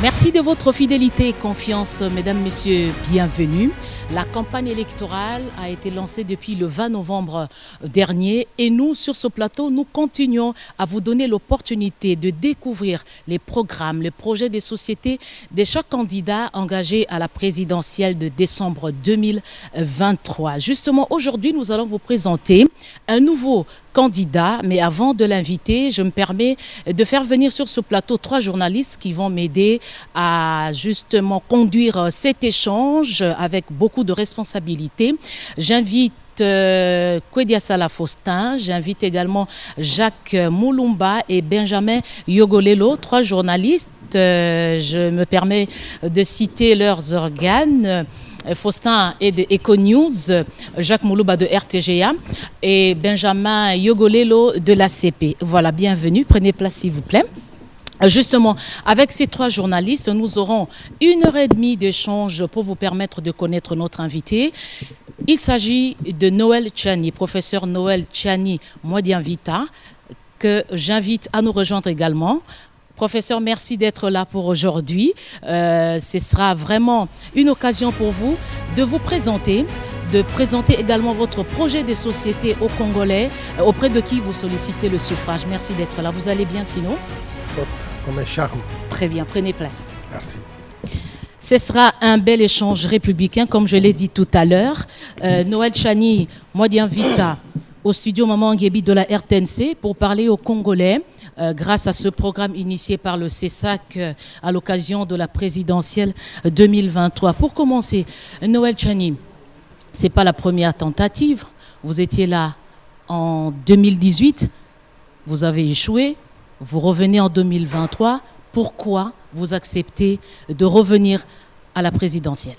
Merci de votre fidélité et confiance, mesdames, messieurs, bienvenue. La campagne électorale a été lancée depuis le 20 novembre dernier et nous, sur ce plateau, nous continuons à vous donner l'opportunité de découvrir les programmes, les projets des sociétés de chaque candidat engagé à la présidentielle de décembre 2023. Justement, aujourd'hui, nous allons vous présenter un nouveau candidat, mais avant de l'inviter, je me permets de faire venir sur ce plateau 3 journalistes qui vont m'aider à justement conduire cet échange avec beaucoup de responsabilités. J'invite Kwedia Sala Faustin, j'invite également Jacques Moulumba et Benjamin Yogolelo, 3 journalistes. Je me permets de citer leurs organes. Faustin est de EcoNews, Jacques Moulumba de RTGA et Benjamin Yogolelo de l'ACP. Voilà, bienvenue, prenez place s'il vous plaît. Justement, avec ces 3 journalistes, nous aurons 1h30 d'échange pour vous permettre de connaître notre invité. Il s'agit de Noël Tchani, professeur Noël Tchani Modianvita, que j'invite à nous rejoindre également. Professeur, merci d'être là pour aujourd'hui. Ce sera vraiment une occasion pour vous de vous présenter, de présenter également votre projet de société aux Congolais, auprès de qui vous sollicitez le suffrage. Merci d'être là. Vous allez bien sinon? Comme un charme. Très bien, prenez place. Merci. Ce sera un bel échange républicain, comme je l'ai dit tout à l'heure. Noël Tchani Modianvita au studio Maman Nguébi de la RTNC pour parler aux Congolais grâce à ce programme initié par le CESAC à l'occasion de la présidentielle 2023. Pour commencer, Noël Tchani, ce n'est pas la première tentative. Vous étiez là en 2018, vous avez échoué, vous revenez en 2023. Pourquoi vous acceptez de revenir à la présidentielle?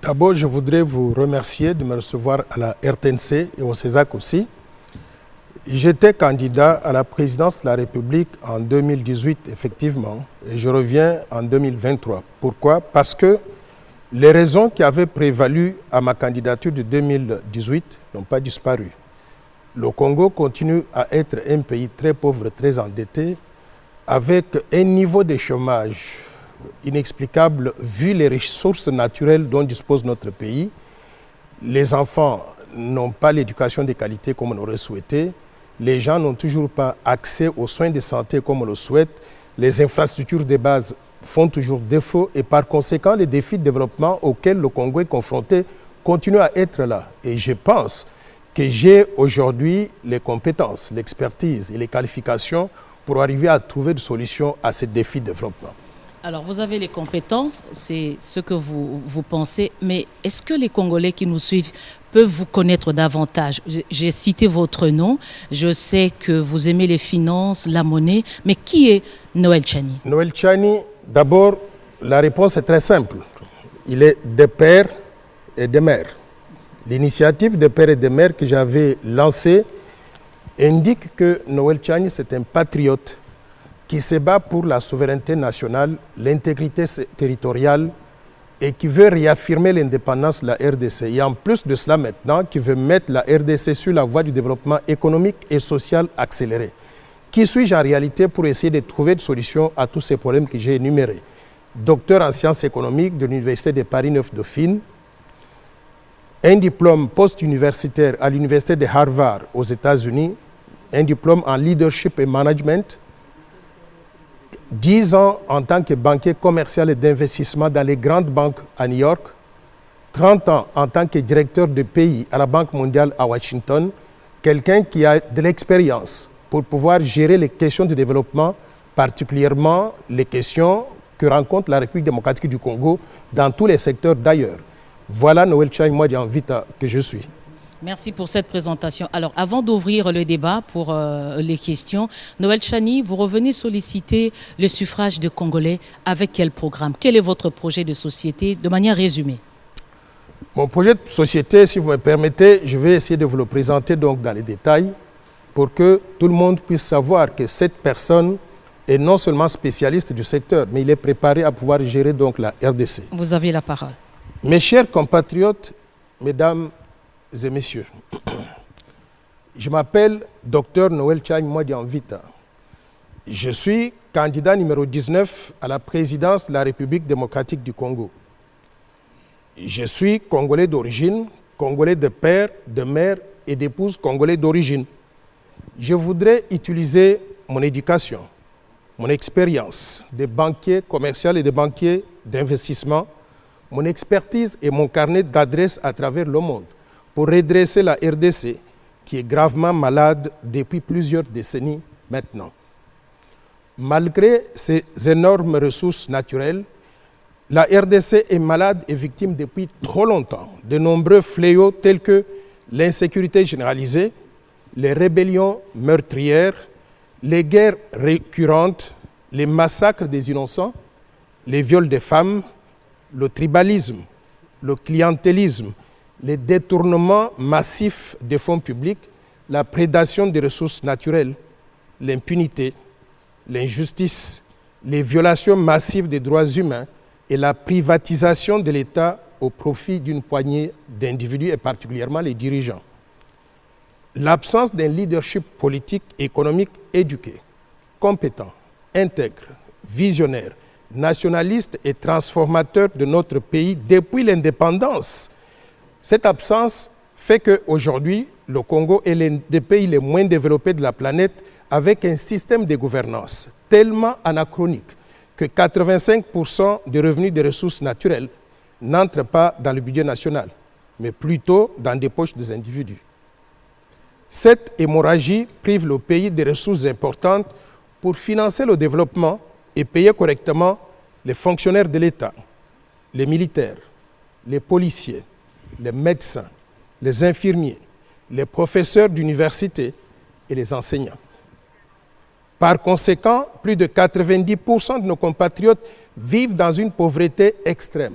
D'abord, je voudrais vous remercier de me recevoir à la RTNC et au CESAC aussi. J'étais candidat à la présidence de la République en 2018, effectivement, et je reviens en 2023. Pourquoi? Parce que les raisons qui avaient prévalu à ma candidature de 2018 n'ont pas disparu. Le Congo continue à être un pays très pauvre, très endetté, avec un niveau de chômage inexplicable vu les ressources naturelles dont dispose notre pays. Les enfants n'ont pas l'éducation de qualité comme on aurait souhaité. Les gens n'ont toujours pas accès aux soins de santé comme on le souhaite. Les infrastructures de base font toujours défaut et par conséquent, les défis de développement auxquels le Congo est confronté continuent à être là. Et je pense que j'ai aujourd'hui les compétences, l'expertise et les qualifications pour arriver à trouver des solutions à ces défis de développement. Alors, vous avez les compétences, c'est ce que vous pensez, mais est-ce que les Congolais qui nous suivent peuvent vous connaître davantage? J'ai cité votre nom, je sais que vous aimez les finances, la monnaie, mais qui est Noël Tchani? Noël Tchani, d'abord, la réponse est très simple. Il est des pères et des mères. L'initiative des pères et des mères que j'avais lancée indique que Noël Tchani, c'est un patriote qui se bat pour la souveraineté nationale, l'intégrité territoriale et qui veut réaffirmer l'indépendance de la RDC. Et en plus de cela maintenant, qui veut mettre la RDC sur la voie du développement économique et social accéléré. Qui suis-je en réalité pour essayer de trouver des solutions à tous ces problèmes que j'ai énumérés? Docteur en sciences économiques de l'Université de Paris 9 Dauphine, un diplôme post-universitaire à l'Université de Harvard aux États-Unis, un diplôme en leadership et management, 10 ans en tant que banquier commercial et d'investissement dans les grandes banques à New York, 30 ans en tant que directeur de pays à la Banque mondiale à Washington, quelqu'un qui a de l'expérience pour pouvoir gérer les questions de développement, particulièrement les questions que rencontre la République démocratique du Congo dans tous les secteurs d'ailleurs. Voilà Noël Tchani Modianvita que je suis. Merci pour cette présentation. Alors, avant d'ouvrir le débat pour les questions, Noël Tchani, vous revenez solliciter le suffrage des Congolais avec quel programme? Quel est votre projet de société de manière résumée? Mon projet de société, si vous me permettez, je vais essayer de vous le présenter donc dans les détails pour que tout le monde puisse savoir que cette personne est non seulement spécialiste du secteur, mais il est préparé à pouvoir gérer donc la RDC. Vous avez la parole. Mes chers compatriotes, mesdames et messieurs, je m'appelle Dr Noël Tchani Modianvita. Je suis candidat numéro 19 à la présidence de la République démocratique du Congo. Je suis Congolais d'origine, Congolais de père, de mère et d'épouse Congolais d'origine. Je voudrais utiliser mon éducation, mon expérience de banquier commercial et de banquier d'investissement, mon expertise et mon carnet d'adresses à travers le monde pour redresser la RDC qui est gravement malade depuis plusieurs décennies maintenant. Malgré ces énormes ressources naturelles, la RDC est malade et victime depuis trop longtemps de nombreux fléaux tels que l'insécurité généralisée, les rébellions meurtrières, les guerres récurrentes, les massacres des innocents, les viols des femmes, le tribalisme, le clientélisme, les détournements massifs des fonds publics, la prédation des ressources naturelles, l'impunité, l'injustice, les violations massives des droits humains et la privatisation de l'État au profit d'une poignée d'individus et particulièrement les dirigeants. L'absence d'un leadership politique, économique éduqué, compétent, intègre, visionnaire, nationaliste et transformateur de notre pays depuis l'indépendance. Cette absence fait qu'aujourd'hui, le Congo est l'un des pays les moins développés de la planète avec un système de gouvernance tellement anachronique que 85% des revenus des ressources naturelles n'entrent pas dans le budget national, mais plutôt dans des poches des individus. Cette hémorragie prive le pays de ressources importantes pour financer le développement et payer correctement les fonctionnaires de l'État, les militaires, les policiers, les médecins, les infirmiers, les professeurs d'université et les enseignants. Par conséquent, plus de 90% de nos compatriotes vivent dans une pauvreté extrême,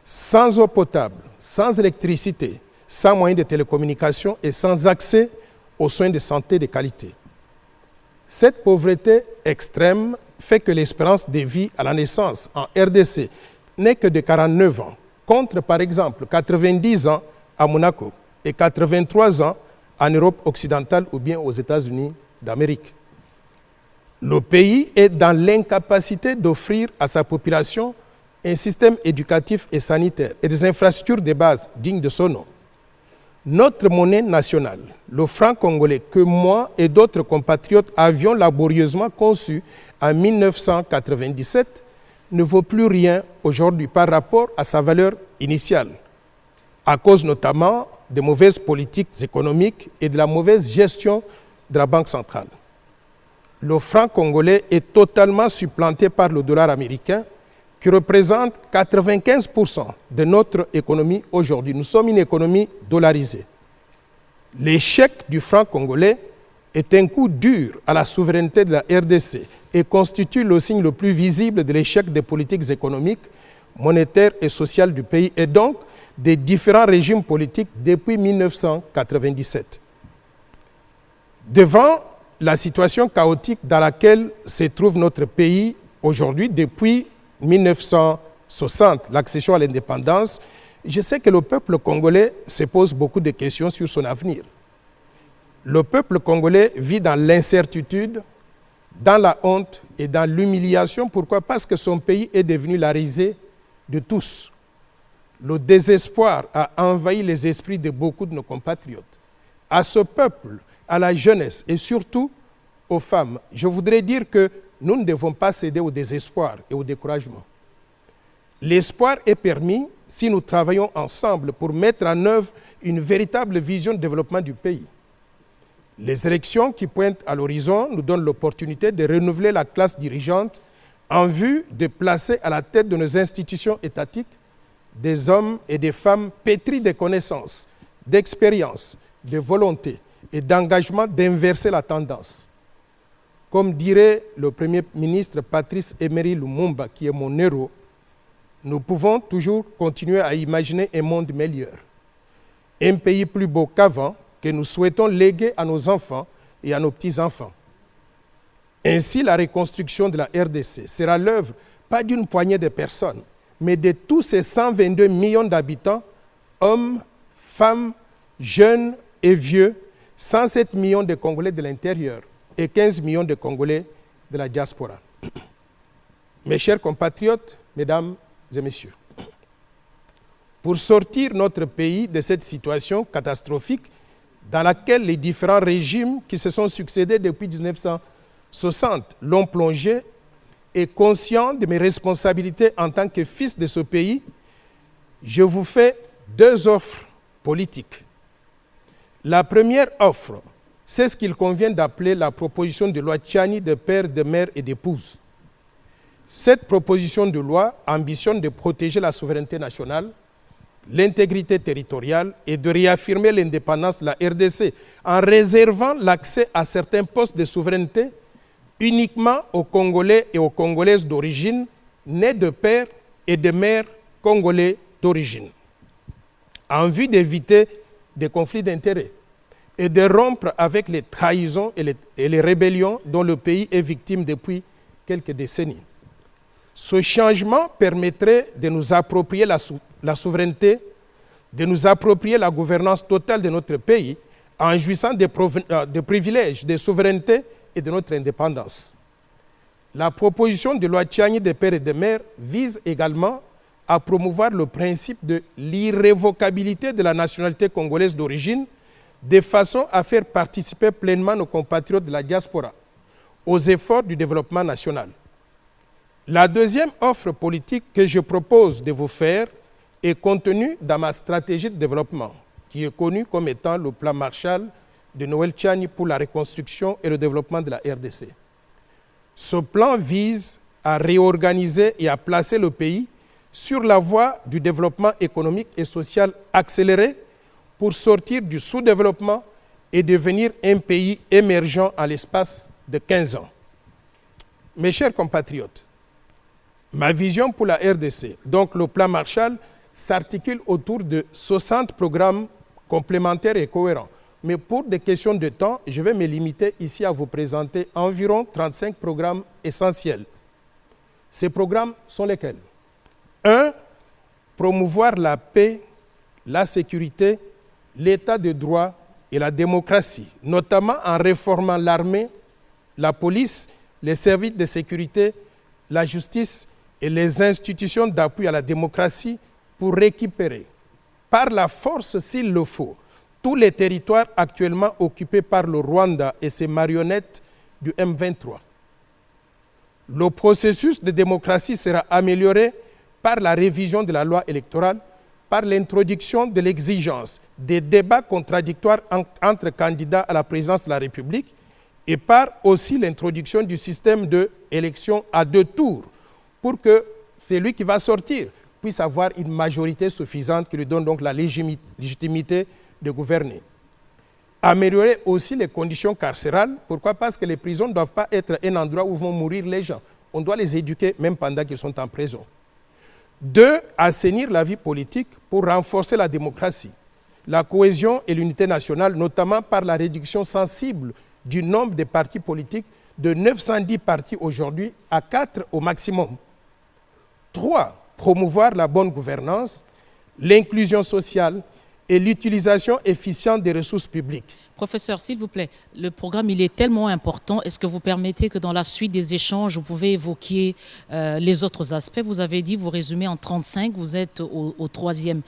sans eau potable, sans électricité, sans moyens de télécommunication et sans accès aux soins de santé de qualité. Cette pauvreté extrême fait que l'espérance de vie à la naissance en RDC n'est que de 49 ans, contre par exemple 90 ans à Monaco et 83 ans en Europe occidentale ou bien aux États-Unis d'Amérique. Le pays est dans l'incapacité d'offrir à sa population un système éducatif et sanitaire et des infrastructures de base dignes de son nom. Notre monnaie nationale, le franc congolais, que moi et d'autres compatriotes avions laborieusement conçu en 1997, ne vaut plus rien aujourd'hui par rapport à sa valeur initiale, à cause notamment des mauvaises politiques économiques et de la mauvaise gestion de la Banque centrale. Le franc congolais est totalement supplanté par le dollar américain, qui représente 95% de notre économie aujourd'hui. Nous sommes une économie dollarisée. L'échec du franc congolais est un coup dur à la souveraineté de la RDC et constitue le signe le plus visible de l'échec des politiques économiques, monétaires et sociales du pays et donc des différents régimes politiques depuis 1997. Devant la situation chaotique dans laquelle se trouve notre pays aujourd'hui depuis 1960, l'accession à l'indépendance, je sais que le peuple congolais se pose beaucoup de questions sur son avenir. Le peuple congolais vit dans l'incertitude, dans la honte et dans l'humiliation. Pourquoi? Parce que son pays est devenu la risée de tous. Le désespoir a envahi les esprits de beaucoup de nos compatriotes. À ce peuple, à la jeunesse et surtout aux femmes, je voudrais dire que nous ne devons pas céder au désespoir et au découragement. L'espoir est permis si nous travaillons ensemble pour mettre en œuvre une véritable vision de développement du pays. Les élections qui pointent à l'horizon nous donnent l'opportunité de renouveler la classe dirigeante en vue de placer à la tête de nos institutions étatiques des hommes et des femmes pétris de connaissances, d'expérience, de volonté et d'engagement d'inverser la tendance. Comme dirait le Premier ministre Patrice Emery Lumumba, qui est mon héros, nous pouvons toujours continuer à imaginer un monde meilleur, un pays plus beau qu'avant, que nous souhaitons léguer à nos enfants et à nos petits-enfants. Ainsi, la reconstruction de la RDC sera l'œuvre pas d'une poignée de personnes, mais de tous ces 122 millions d'habitants, hommes, femmes, jeunes et vieux, 107 millions de Congolais de l'intérieur et 15 millions de Congolais de la diaspora. Mes chers compatriotes, mesdames et messieurs, pour sortir notre pays de cette situation catastrophique dans laquelle les différents régimes qui se sont succédés depuis 1960 l'ont plongé, et conscient de mes responsabilités en tant que fils de ce pays, je vous fais deux offres politiques. La première offre, c'est ce qu'il convient d'appeler la proposition de loi Tchiani de père, de mère et d'épouse. Cette proposition de loi ambitionne de protéger la souveraineté nationale, l'intégrité territoriale et de réaffirmer l'indépendance de la RDC en réservant l'accès à certains postes de souveraineté uniquement aux Congolais et aux Congolaises d'origine, nés de pères et de mères congolais d'origine, en vue d'éviter des conflits d'intérêts et de rompre avec les trahisons et les rébellions dont le pays est victime depuis quelques décennies. Ce changement permettrait de nous approprier la souveraineté, de nous approprier la gouvernance totale de notre pays en jouissant des privilèges de souveraineté et de notre indépendance. La proposition de loi Tchiani des pères et des mères vise également à promouvoir le principe de l'irrévocabilité de la nationalité congolaise d'origine, de façon à faire participer pleinement nos compatriotes de la diaspora aux efforts du développement national. La deuxième offre politique que je propose de vous faire est contenue dans ma stratégie de développement, qui est connue comme étant le plan Marshall de Noël Tchiani pour la reconstruction et le développement de la RDC. Ce plan vise à réorganiser et à placer le pays sur la voie du développement économique et social accéléré pour sortir du sous-développement et devenir un pays émergent à l'espace de 15 ans. Mes chers compatriotes, ma vision pour la RDC, donc le plan Marshall, s'articule autour de 60 programmes complémentaires et cohérents. Mais pour des questions de temps, je vais me limiter ici à vous présenter environ 35 programmes essentiels. Ces programmes sont lesquels? 1. Promouvoir la paix, la sécurité, l'état de droit et la démocratie, notamment en réformant l'armée, la police, les services de sécurité, la justice et les institutions d'appui à la démocratie pour récupérer, par la force s'il le faut, tous les territoires actuellement occupés par le Rwanda et ses marionnettes du M23. Le processus de démocratie sera amélioré par la révision de la loi électorale, par l'introduction de l'exigence des débats contradictoires entre candidats à la présidence de la République et par aussi l'introduction du système d'élection à 2 tours pour que celui qui va sortir puisse avoir une majorité suffisante qui lui donne donc la légitimité de gouverner. Améliorer aussi les conditions carcérales. Pourquoi? Parce que les prisons ne doivent pas être un endroit où vont mourir les gens. On doit les éduquer même pendant qu'ils sont en prison. 2. Assainir la vie politique pour renforcer la démocratie, la cohésion et l'unité nationale, notamment par la réduction sensible du nombre de partis politiques de 910 partis aujourd'hui à 4 au maximum. 3. Promouvoir la bonne gouvernance, l'inclusion sociale et l'utilisation efficiente des ressources publiques. Professeur, s'il vous plaît, le programme il est tellement important. Est-ce que vous permettez que dans la suite des échanges, vous pouvez évoquer les autres aspects? Vous avez dit, vous résumez en 35, vous êtes au 3e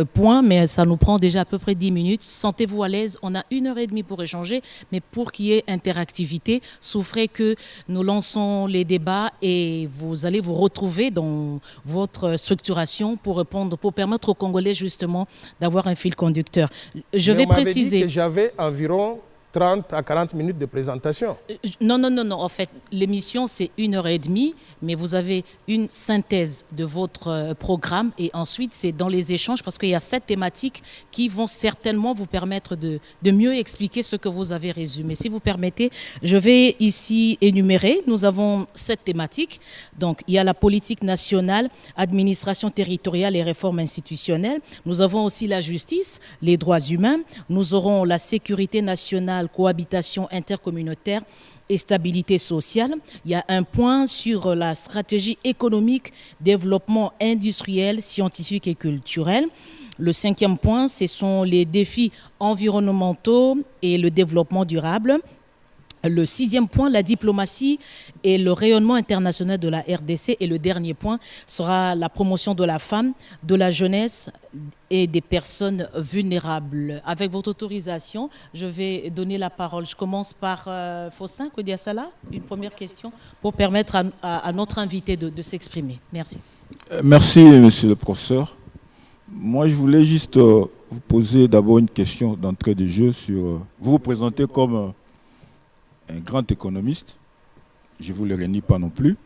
point, mais ça nous prend déjà à peu près 10 minutes. Sentez-vous à l'aise, on a 1h30 pour échanger, mais pour qu'il y ait interactivité, souffrez que nous lançons les débats et vous allez vous retrouver dans votre structuration pour répondre, pour permettre aux Congolais justement d'avoir un fil conducteur. Je vais préciser. Dit que j'avais environ 30 à 40 minutes de présentation. Non. En fait, l'émission, c'est 1h30, mais vous avez une synthèse de votre programme et ensuite, c'est dans les échanges parce qu'il y a 7 thématiques qui vont certainement vous permettre de mieux expliquer ce que vous avez résumé. Si vous permettez, je vais ici énumérer. Nous avons 7 thématiques. Donc, il y a la politique nationale, administration territoriale et réforme institutionnelle. Nous avons aussi la justice, les droits humains. Nous aurons la sécurité nationale, cohabitation intercommunautaire et stabilité sociale. Il y a un point sur la stratégie économique, développement industriel, scientifique et culturel. Le 5e point, ce sont les défis environnementaux et le développement durable. Le 6e point, la diplomatie et le rayonnement international de la RDC. Et le dernier point sera la promotion de la femme, de la jeunesse et des personnes vulnérables. Avec votre autorisation, je vais donner la parole. Je commence par Faustin Kodiasala, une première question pour permettre à notre invité de s'exprimer. Merci. Merci, monsieur le professeur. Moi, je voulais juste vous poser d'abord une question d'entrée de jeu sur... vous vous présentez comme un grand économiste, je ne vous le renie pas non plus,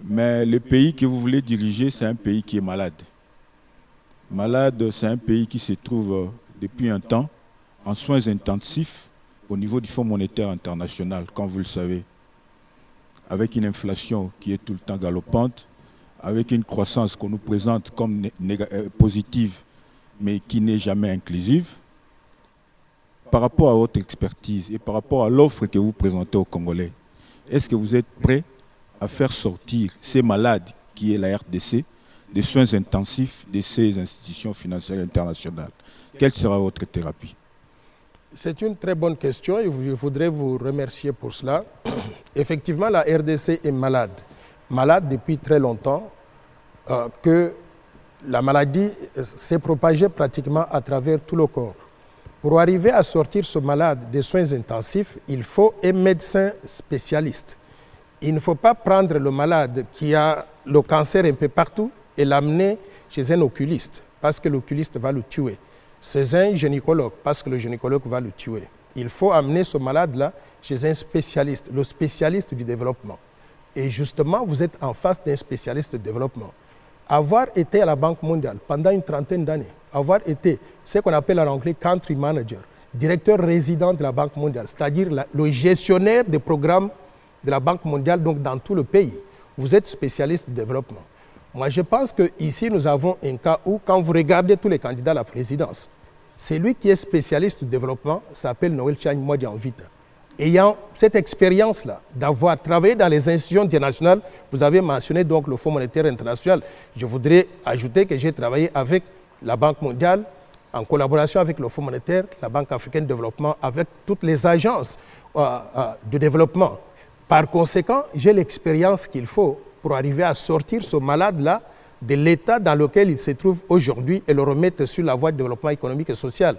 mais le pays que vous voulez diriger, c'est un pays qui est malade. Malade, c'est un pays qui se trouve depuis un temps en soins intensifs au niveau du Fonds monétaire international, comme vous le savez, avec une inflation qui est tout le temps galopante, avec une croissance qu'on nous présente comme positive, mais qui n'est jamais inclusive. Par rapport à votre expertise et par rapport à l'offre que vous présentez aux Congolais, est-ce que vous êtes prêt à faire sortir ces malades, qui est la RDC, des soins intensifs de ces institutions financières internationales? Quelle sera votre thérapie? C'est une très bonne question et je voudrais vous remercier pour cela. Effectivement, la RDC est malade. Malade depuis très longtemps, que la maladie s'est propagée pratiquement à travers tout le corps. Pour arriver à sortir ce malade des soins intensifs, il faut un médecin spécialiste. Il ne faut pas prendre le malade qui a le cancer un peu partout et l'amener chez un oculiste, parce que l'oculiste va le tuer. C'est un gynécologue, parce que le gynécologue va le tuer. Il faut amener ce malade-là chez un spécialiste, le spécialiste du développement. Et justement, vous êtes en face d'un spécialiste de développement. Avoir été à la Banque mondiale pendant une trentaine d'années, avoir été ce qu'on appelle en anglais country manager, directeur résident de la Banque mondiale, c'est-à-dire le gestionnaire des programmes de la Banque mondiale, donc dans tout le pays, vous êtes spécialiste de développement. Moi, je pense qu'ici, nous avons un cas où, quand vous regardez tous les candidats à la présidence, celui qui est spécialiste de développement s'appelle Noël Chang Modianvita. Ayant cette expérience-là, d'avoir travaillé dans les institutions internationales, vous avez mentionné donc le Fonds monétaire international. Je voudrais ajouter que j'ai travaillé avec la Banque mondiale, en collaboration avec le Fonds monétaire, la Banque africaine de développement, avec toutes les agences de développement. Par conséquent, j'ai l'expérience qu'il faut pour arriver à sortir ce malade-là de l'état dans lequel il se trouve aujourd'hui et le remettre sur la voie de développement économique et social.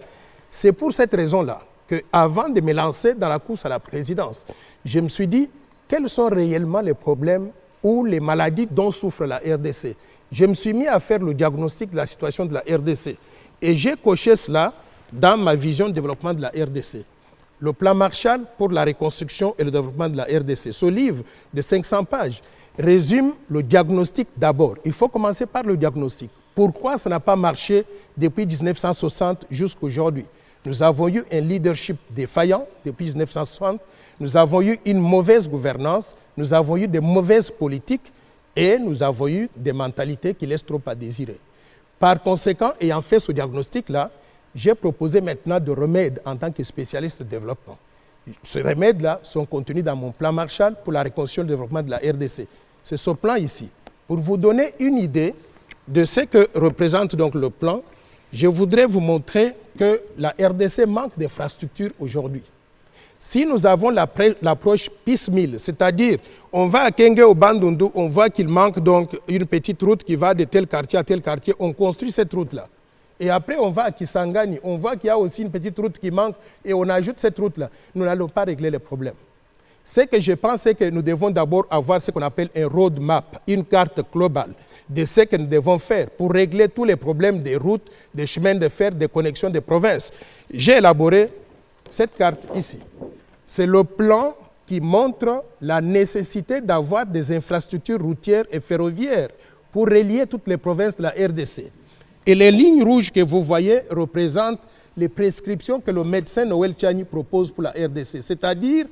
C'est pour cette raison-là qu'avant de me lancer dans la course à la présidence, je me suis dit quels sont réellement les problèmes ou les maladies dont souffre la RDC. Je me suis mis à faire le diagnostic de la situation de la RDC et j'ai coché cela dans ma vision de développement de la RDC. Le plan Marshall pour la reconstruction et le développement de la RDC. Ce livre de 500 pages résume le diagnostic d'abord. Il faut commencer par le diagnostic. Pourquoi ça n'a pas marché depuis 1960 jusqu'à aujourd'hui? Nous avons eu un leadership défaillant depuis 1960, nous avons eu une mauvaise gouvernance, nous avons eu de mauvaises politiques et nous avons eu des mentalités qui laissent trop à désirer. Par conséquent, ayant fait ce diagnostic-là, j'ai proposé maintenant de remèdes en tant que spécialiste de développement. Ces remèdes-là sont contenus dans mon plan Marshall pour la reconstruction et le développement de la RDC. C'est ce plan ici. Pour vous donner une idée de ce que représente donc le plan, je voudrais vous montrer que la RDC manque d'infrastructures aujourd'hui. Si nous avons l'approche piecemeal, c'est-à-dire on va à Kenge au Bandundu, on voit qu'il manque donc une petite route qui va de tel quartier à tel quartier, on construit cette route-là. Et après on va à Kisangani, on voit qu'il y a aussi une petite route qui manque et on ajoute cette route-là. Nous n'allons pas régler les problèmes. Ce que je pense, c'est que nous devons d'abord avoir ce qu'on appelle un roadmap, une carte globale de ce que nous devons faire pour régler tous les problèmes des routes, des chemins de fer, des connexions des provinces. J'ai élaboré cette carte ici. C'est le plan qui montre la nécessité d'avoir des infrastructures routières et ferroviaires pour relier toutes les provinces de la RDC. Et les lignes rouges que vous voyez représentent les prescriptions que le médecin Noël Tchani propose pour la RDC, c'est-à-dire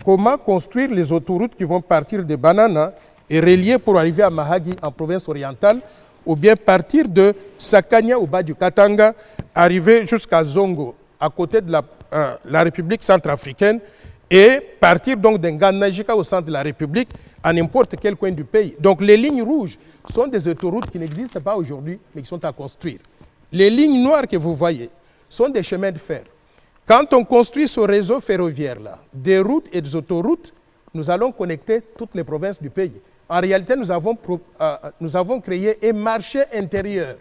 comment construire les autoroutes qui vont partir de Banana et relier pour arriver à Mahagi en province orientale, ou bien partir de Sakania au bas du Katanga, arriver jusqu'à Zongo, à côté de la République centrafricaine, et partir donc d'Nganajika au centre de la République, à n'importe quel coin du pays. Donc les lignes rouges sont des autoroutes qui n'existent pas aujourd'hui, mais qui sont à construire. Les lignes noires que vous voyez sont des chemins de fer. Quand on construit ce réseau ferroviaire-là, des routes et des autoroutes, nous allons connecter toutes les provinces du pays. En réalité, nous avons créé un marché intérieur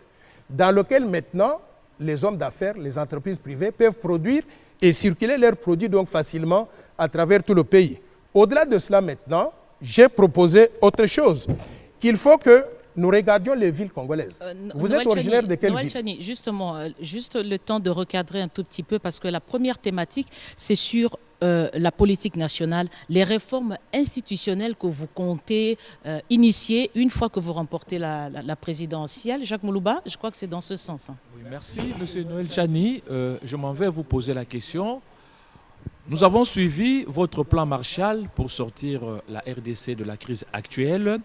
dans lequel maintenant les hommes d'affaires, les entreprises privées peuvent produire et circuler leurs produits donc facilement à travers tout le pays. Au-delà de cela maintenant, j'ai proposé autre chose, qu'il faut que nous regardions les villes congolaises. Vous êtes originaire de quelle ville? Chani, justement, juste le temps de recadrer un tout petit peu parce que la première thématique, c'est sur la politique nationale, les réformes institutionnelles que vous comptez initier une fois que vous remportez la présidentielle. Jacques Moulouba, je crois que c'est dans ce sens. Hein. Oui, merci, M. Noël Chani. Je m'en vais vous poser la question. Nous avons suivi votre plan Marshall pour sortir la RDC de la crise actuelle.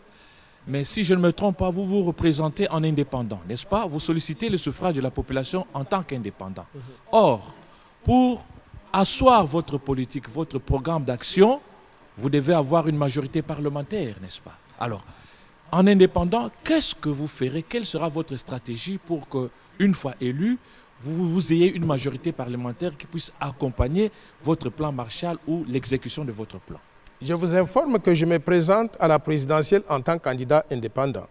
Mais si je ne me trompe pas, vous vous représentez en indépendant, n'est-ce pas? Vous sollicitez le suffrage de la population en tant qu'indépendant. Or, pour asseoir votre politique, votre programme d'action, vous devez avoir une majorité parlementaire, n'est-ce pas? Alors, en indépendant, qu'est-ce que vous ferez? Quelle sera votre stratégie pour qu'une fois élu, vous ayez une majorité parlementaire qui puisse accompagner votre plan Marshall ou l'exécution de votre plan? Je vous informe que je me présente à la présidentielle en tant que candidat indépendant.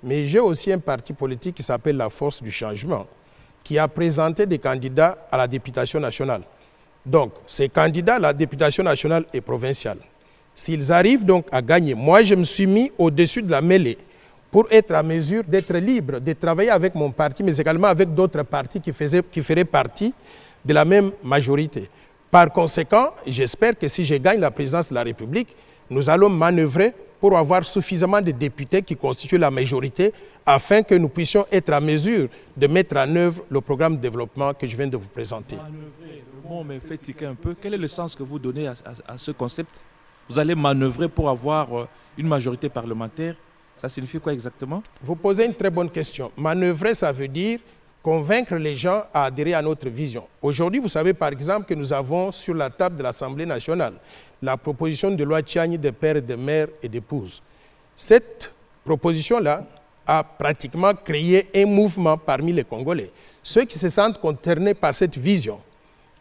Mais j'ai aussi un parti politique qui s'appelle la Force du Changement, qui a présenté des candidats à la députation nationale. Donc, ces candidats à la députation nationale et provinciale, s'ils arrivent donc à gagner, moi je me suis mis au-dessus de la mêlée pour être à mesure d'être libre, de travailler avec mon parti, mais également avec d'autres partis qui feraient partie de la même majorité. Par conséquent, j'espère que si je gagne la présidence de la République, nous allons manœuvrer pour avoir suffisamment de députés qui constituent la majorité afin que nous puissions être à mesure de mettre en œuvre le programme de développement que je viens de vous présenter. Manœuvrer, le mot me fait tiquer un peu. Quel est le sens que vous donnez à ce concept? Vous allez manœuvrer pour avoir une majorité parlementaire. Ça signifie quoi exactement? Vous posez une très bonne question. Manœuvrer, ça veut dire convaincre les gens à adhérer à notre vision. Aujourd'hui, vous savez par exemple que nous avons sur la table de l'Assemblée nationale la proposition de loi Tchani des pères, des mères et d'épouses. Cette proposition-là a pratiquement créé un mouvement parmi les Congolais. Ceux qui se sentent concernés par cette vision,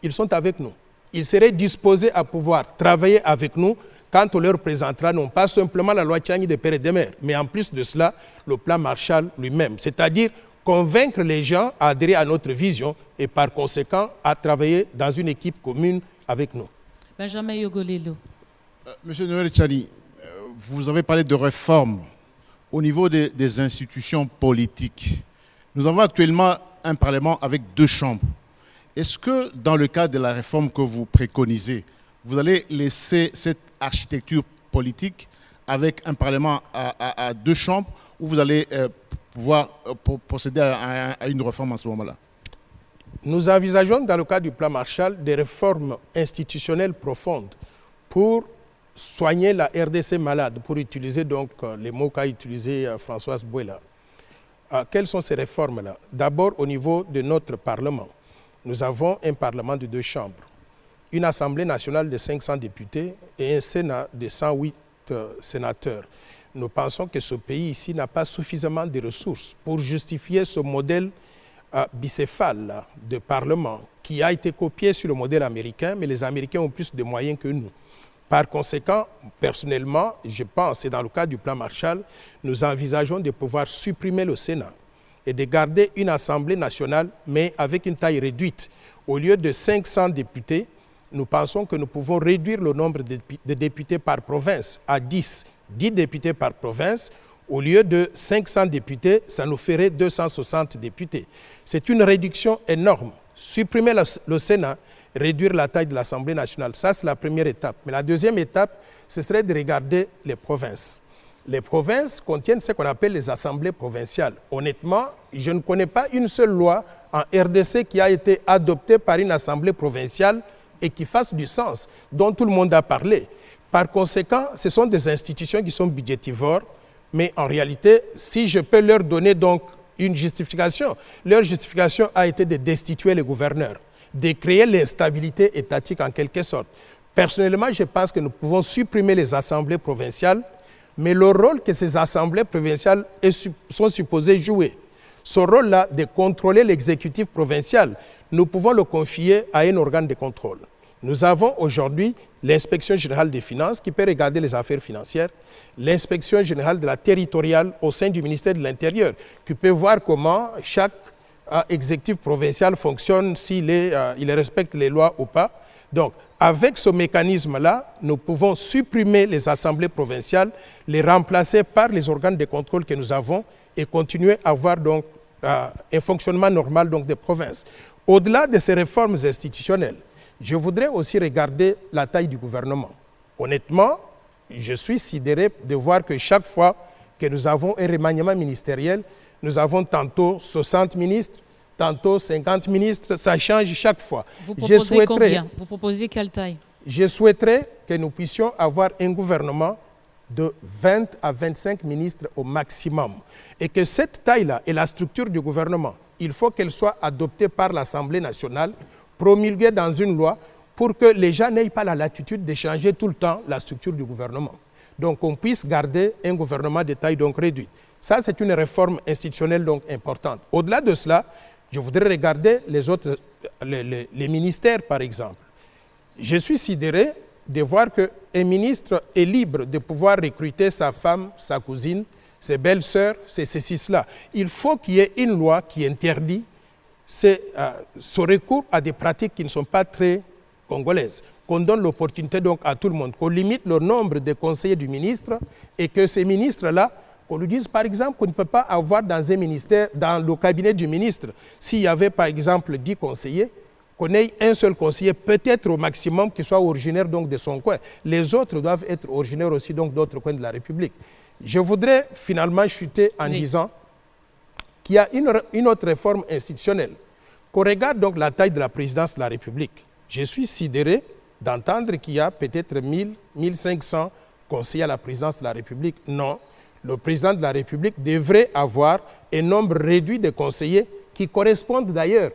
ils sont avec nous. Ils seraient disposés à pouvoir travailler avec nous quand on leur présentera non pas simplement la loi Tchani des pères et des mères, mais en plus de cela, le plan Marshall lui-même. C'est-à-dire convaincre les gens à adhérer à notre vision et par conséquent à travailler dans une équipe commune avec nous. Benjamin Yogolelo. Monsieur Noël Chani, vous avez parlé de réformes au niveau des institutions politiques. Nous avons actuellement un Parlement avec 2 chambres. Est-ce que dans le cadre de la réforme que vous préconisez, vous allez laisser cette architecture politique avec un Parlement à 2 chambres ou vous allez pouvoir procéder à une réforme à ce moment-là? Nous envisageons dans le cadre du plan Marshall des réformes institutionnelles profondes pour soigner la RDC malade, pour utiliser donc les mots qu'a utilisé Françoise Bouela. Quelles sont ces réformes-là? D'abord au niveau de notre Parlement. Nous avons un Parlement de 2 chambres, une Assemblée nationale de 500 députés et un Sénat de 108 sénateurs. Nous pensons que ce pays ici n'a pas suffisamment de ressources pour justifier ce modèle bicéphale de Parlement qui a été copié sur le modèle américain, mais les Américains ont plus de moyens que nous. Par conséquent, personnellement, je pense, et dans le cadre du plan Marshall, nous envisageons de pouvoir supprimer le Sénat et de garder une Assemblée nationale, mais avec une taille réduite. Au lieu de 500 députés, nous pensons que nous pouvons réduire le nombre de députés par province à 10 députés par province. Au lieu de 500 députés, ça nous ferait 260 députés. C'est une réduction énorme. Supprimer le Sénat, réduire la taille de l'Assemblée nationale, ça c'est la première étape. Mais la deuxième étape, ce serait de regarder les provinces. Les provinces contiennent ce qu'on appelle les assemblées provinciales. Honnêtement, je ne connais pas une seule loi en RDC qui a été adoptée par une assemblée provinciale et qui fasse du sens, dont tout le monde a parlé. Par conséquent, ce sont des institutions qui sont budgétivores, mais en réalité, si je peux leur donner donc une justification, leur justification a été de destituer les gouverneurs, de créer l'instabilité étatique en quelque sorte. Personnellement, je pense que nous pouvons supprimer les assemblées provinciales, mais le rôle que ces assemblées provinciales sont supposées jouer, ce rôle-là de contrôler l'exécutif provincial, nous pouvons le confier à un organe de contrôle. Nous avons aujourd'hui l'inspection générale des finances qui peut regarder les affaires financières, l'inspection générale de la territoriale au sein du ministère de l'Intérieur qui peut voir comment chaque exécutif provincial fonctionne, s'il il respecte les lois ou pas. Donc, avec ce mécanisme-là, nous pouvons supprimer les assemblées provinciales, les remplacer par les organes de contrôle que nous avons et continuer à avoir donc un fonctionnement normal donc, des provinces. Au-delà de ces réformes institutionnelles, je voudrais aussi regarder la taille du gouvernement. Honnêtement, je suis sidéré de voir que chaque fois que nous avons un remaniement ministériel, nous avons tantôt 60 ministres, tantôt 50 ministres, ça change chaque fois. Vous proposez combien? Vous proposez quelle taille? Je souhaiterais que nous puissions avoir un gouvernement de 20 à 25 ministres au maximum. Et que cette taille-là et la structure du gouvernement, il faut qu'elle soit adoptée par l'Assemblée nationale, promulguée dans une loi, pour que les gens n'aient pas la latitude de changer tout le temps la structure du gouvernement. Donc on puisse garder un gouvernement de taille donc réduite. Ça, c'est une réforme institutionnelle donc importante. Au-delà de cela, je voudrais regarder les ministères, par exemple. Je suis sidéré de voir qu'un ministre est libre de pouvoir recruter sa femme, sa cousine, ses belles-sœurs, ceci, cela. Il faut qu'il y ait une loi qui interdit ce recours à des pratiques qui ne sont pas très congolaises. Qu'on donne l'opportunité donc à tout le monde, qu'on limite le nombre de conseillers du ministre et que ces ministres-là, qu'on lui dise par exemple qu'on ne peut pas avoir dans un ministère, dans le cabinet du ministre, s'il y avait par exemple 10 conseillers, qu'on ait un seul conseiller, peut-être au maximum, qui soit originaire donc de son coin. Les autres doivent être originaires aussi donc d'autres coins de la République. Je voudrais finalement chuter en disant qu'il y a une autre réforme institutionnelle. Qu'on regarde donc la taille de la présidence de la République. Je suis sidéré d'entendre qu'il y a peut-être 1000, 1500 conseillers à la présidence de la République. Non. Le président de la République devrait avoir un nombre réduit de conseillers qui correspondent d'ailleurs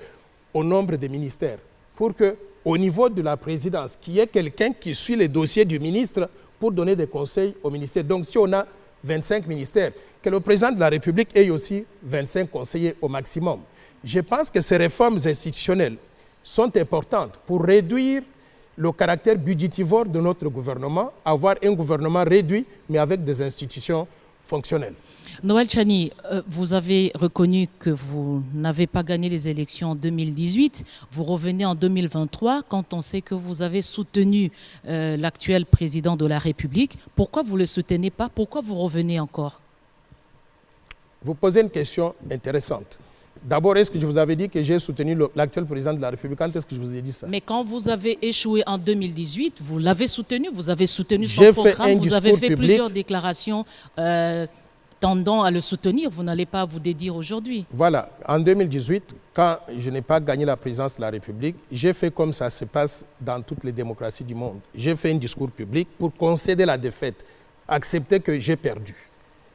au nombre des ministères. Pour qu'au niveau de la présidence, qu'il y ait quelqu'un qui suit les dossiers du ministre pour donner des conseils au ministère. Donc si on a 25 ministères, que le président de la République ait aussi 25 conseillers au maximum. Je pense que ces réformes institutionnelles sont importantes pour réduire le caractère budgétivore de notre gouvernement, avoir un gouvernement réduit, mais avec des institutions fonctionnelles. Noël Tchani, vous avez reconnu que vous n'avez pas gagné les élections en 2018. Vous revenez en 2023 quand on sait que vous avez soutenu l'actuel président de la République. Pourquoi vous ne le soutenez pas? Pourquoi vous revenez encore? Vous posez une question intéressante. D'abord, est-ce que je vous avais dit que j'ai soutenu l'actuel président de la République? Quand est-ce que je vous ai dit ça? Mais quand vous avez échoué en 2018, vous l'avez soutenu, vous avez soutenu son programme, vous avez fait plusieurs déclarations tendant à le soutenir. Vous n'allez pas vous dédire aujourd'hui. Voilà, en 2018, quand je n'ai pas gagné la présidence de la République, j'ai fait comme ça se passe dans toutes les démocraties du monde. J'ai fait un discours public pour concéder la défaite, accepter que j'ai perdu.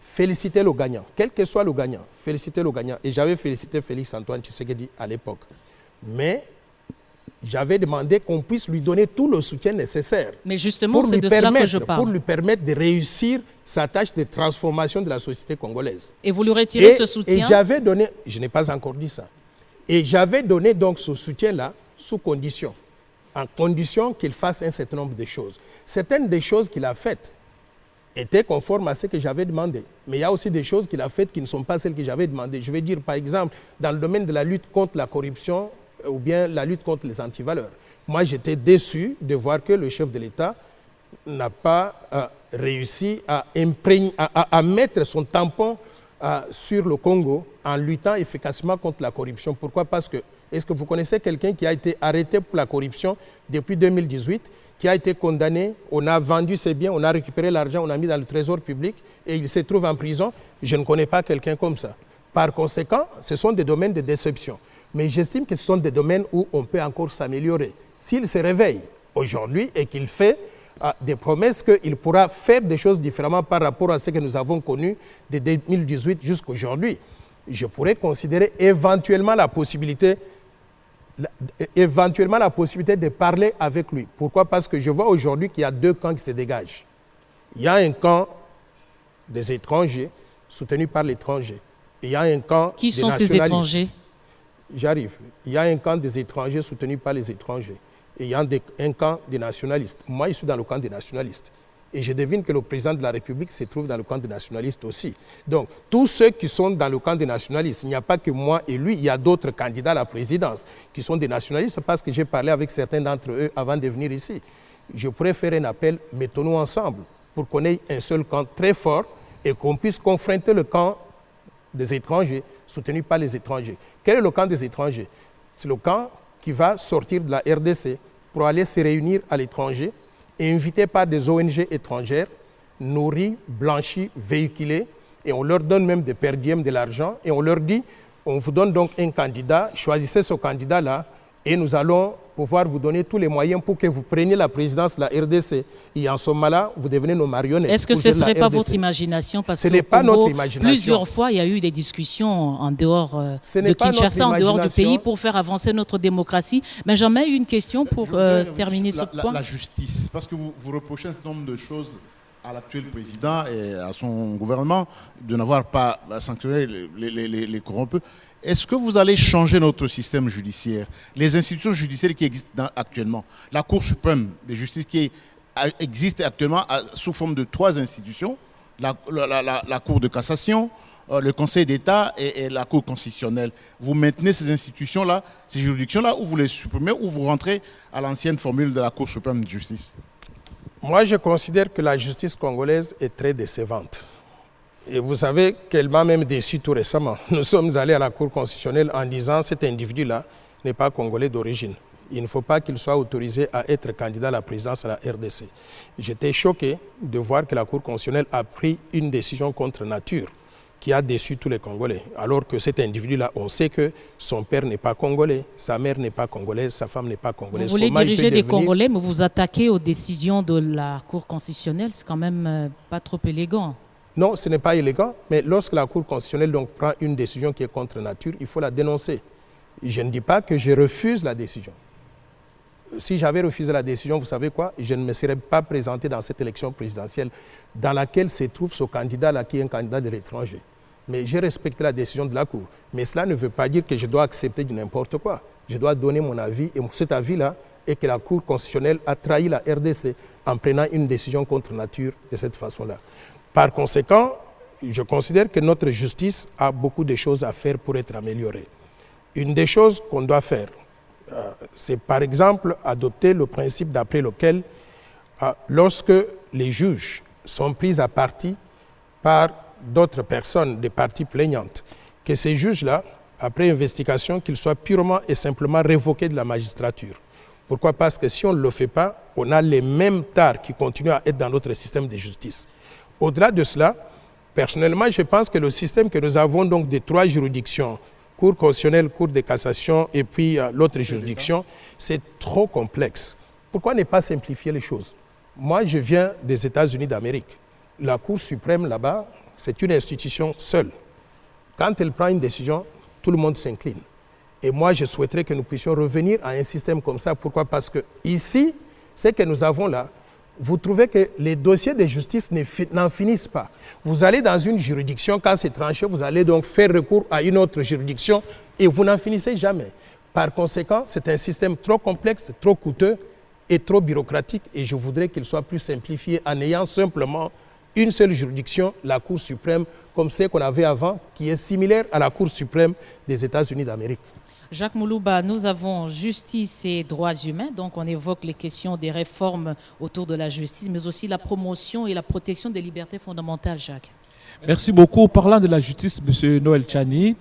Féliciter le gagnant, quel que soit le gagnant, féliciter le gagnant. Et j'avais félicité Félix-Antoine Tshisekedi à l'époque. Mais j'avais demandé qu'on puisse lui donner tout le soutien nécessaire. Mais justement, c'est de cela que je parle. Pour lui permettre de réussir sa tâche de transformation de la société congolaise. Et vous lui retirez ce soutien? Et j'avais donné, je n'ai pas encore dit ça, et j'avais donné donc ce soutien-là sous condition, en condition qu'il fasse un certain nombre de choses. Certaines des choses qu'il a faites étaient conformes à ce que j'avais demandé. Mais il y a aussi des choses qu'il a faites qui ne sont pas celles que j'avais demandées. Je vais dire, par exemple, dans le domaine de la lutte contre la corruption ou bien la lutte contre les antivaleurs. Moi, j'étais déçu de voir que le chef de l'État n'a pas réussi à mettre son tampon sur le Congo en luttant efficacement contre la corruption. Pourquoi? Parce que, est-ce que vous connaissez quelqu'un qui a été arrêté pour la corruption depuis 2018, qui a été condamné, on a vendu ses biens, on a récupéré l'argent, on a mis dans le trésor public et il se trouve en prison? Je ne connais pas quelqu'un comme ça. Par conséquent, ce sont des domaines de déception. Mais j'estime que ce sont des domaines où on peut encore s'améliorer. S'il se réveille aujourd'hui et qu'il fait des promesses qu'il pourra faire des choses différemment par rapport à ce que nous avons connu de 2018 jusqu'à aujourd'hui, je pourrais considérer éventuellement la possibilité de parler avec lui. Pourquoi? Parce que je vois aujourd'hui qu'il y a deux camps qui se dégagent. Il y a un camp des étrangers soutenu par l'étranger. Et il y a un camp qui sont ces étrangers? J'arrive. Il y a un camp des étrangers soutenu par les étrangers. Et il y a un camp des nationalistes. Moi, je suis dans le camp des nationalistes. Et je devine que le président de la République se trouve dans le camp des nationalistes aussi. Donc, tous ceux qui sont dans le camp des nationalistes, il n'y a pas que moi et lui, il y a d'autres candidats à la présidence qui sont des nationalistes parce que j'ai parlé avec certains d'entre eux avant de venir ici. Je pourrais faire un appel, mettons-nous ensemble pour qu'on ait un seul camp très fort et qu'on puisse confronter le camp des étrangers soutenu par les étrangers. Quel est le camp des étrangers? C'est le camp qui va sortir de la RDC pour aller se réunir à l'étranger, invités par des ONG étrangères, nourris, blanchis, véhiculés, et on leur donne même des per diem, de l'argent, et on leur dit, on vous donne donc un candidat, choisissez ce candidat-là, et nous allons pouvoir vous donner tous les moyens pour que vous preniez la présidence de la RDC. Et en ce moment-là, vous devenez nos marionnettes. Est-ce que ce ne serait pas votre imagination? Parce ce n'est pas notre imagination. Plusieurs fois, il y a eu des discussions en dehors de Kinshasa, en dehors du pays, pour faire avancer notre démocratie. Mais jamais eu une question pour terminer ce point. La justice, parce que vous reprochez un certain nombre de choses à l'actuel président et à son gouvernement de n'avoir pas sanctionné les corrompus. Est-ce que vous allez changer notre système judiciaire? Les institutions judiciaires qui existent actuellement, la Cour suprême de justice qui existe actuellement sous forme de 3 institutions, la Cour de cassation, le Conseil d'État et la Cour constitutionnelle. Vous maintenez ces institutions-là, ces juridictions-là, ou vous les supprimez, ou vous rentrez à l'ancienne formule de la Cour suprême de justice? Moi, je considère que la justice congolaise est très décevante. Et vous savez qu'elle m'a même déçu tout récemment. Nous sommes allés à la Cour constitutionnelle en disant que cet individu-là n'est pas congolais d'origine. Il ne faut pas qu'il soit autorisé à être candidat à la présidence de la RDC. J'étais choqué de voir que la Cour constitutionnelle a pris une décision contre nature qui a déçu tous les Congolais. Alors que cet individu-là, on sait que son père n'est pas congolais, sa mère n'est pas congolaise, sa femme n'est pas congolaise. Vous voulez diriger des Congolais, mais vous vous attaquez aux décisions de la Cour constitutionnelle, c'est quand même pas trop élégant. Non, ce n'est pas élégant, mais lorsque la Cour constitutionnelle donc prend une décision qui est contre nature, il faut la dénoncer. Je ne dis pas que je refuse la décision. Si j'avais refusé la décision, vous savez quoi? Je ne me serais pas présenté dans cette élection présidentielle dans laquelle se trouve ce candidat-là qui est un candidat de l'étranger. Mais j'ai respecté la décision de la Cour. Mais cela ne veut pas dire que je dois accepter du n'importe quoi. Je dois donner mon avis, et cet avis-là est que la Cour constitutionnelle a trahi la RDC en prenant une décision contre nature de cette façon-là. Par conséquent, je considère que notre justice a beaucoup de choses à faire pour être améliorée. Une des choses qu'on doit faire, c'est par exemple adopter le principe d'après lequel, lorsque les juges sont pris à partie par d'autres personnes, des parties plaignantes, que ces juges-là, après investigation, qu'ils soient purement et simplement révoqués de la magistrature. Pourquoi? Parce que si on ne le fait pas, on a les mêmes tares qui continuent à être dans notre système de justice. Au-delà de cela, personnellement, je pense que le système que nous avons donc des 3 juridictions, Cour constitutionnelle, Cour de cassation et puis l'autre juridiction, c'est trop complexe. Pourquoi ne pas simplifier les choses? Moi, je viens des États-Unis d'Amérique. La Cour suprême là-bas, c'est une institution seule. Quand elle prend une décision, tout le monde s'incline. Et moi, je souhaiterais que nous puissions revenir à un système comme ça. Pourquoi? Parce que ici, ce que nous avons là, vous trouvez que les dossiers de justice n'en finissent pas. Vous allez dans une juridiction, quand c'est tranché, vous allez donc faire recours à une autre juridiction et vous n'en finissez jamais. Par conséquent, c'est un système trop complexe, trop coûteux et trop bureaucratique et je voudrais qu'il soit plus simplifié en ayant simplement une seule juridiction, la Cour suprême, comme celle qu'on avait avant, qui est similaire à la Cour suprême des États-Unis d'Amérique. Jacques Moulouba, nous avons justice et droits humains, donc on évoque les questions des réformes autour de la justice, mais aussi la promotion et la protection des libertés fondamentales, Jacques. Merci beaucoup. Parlant de la justice, M. Noël Tchani,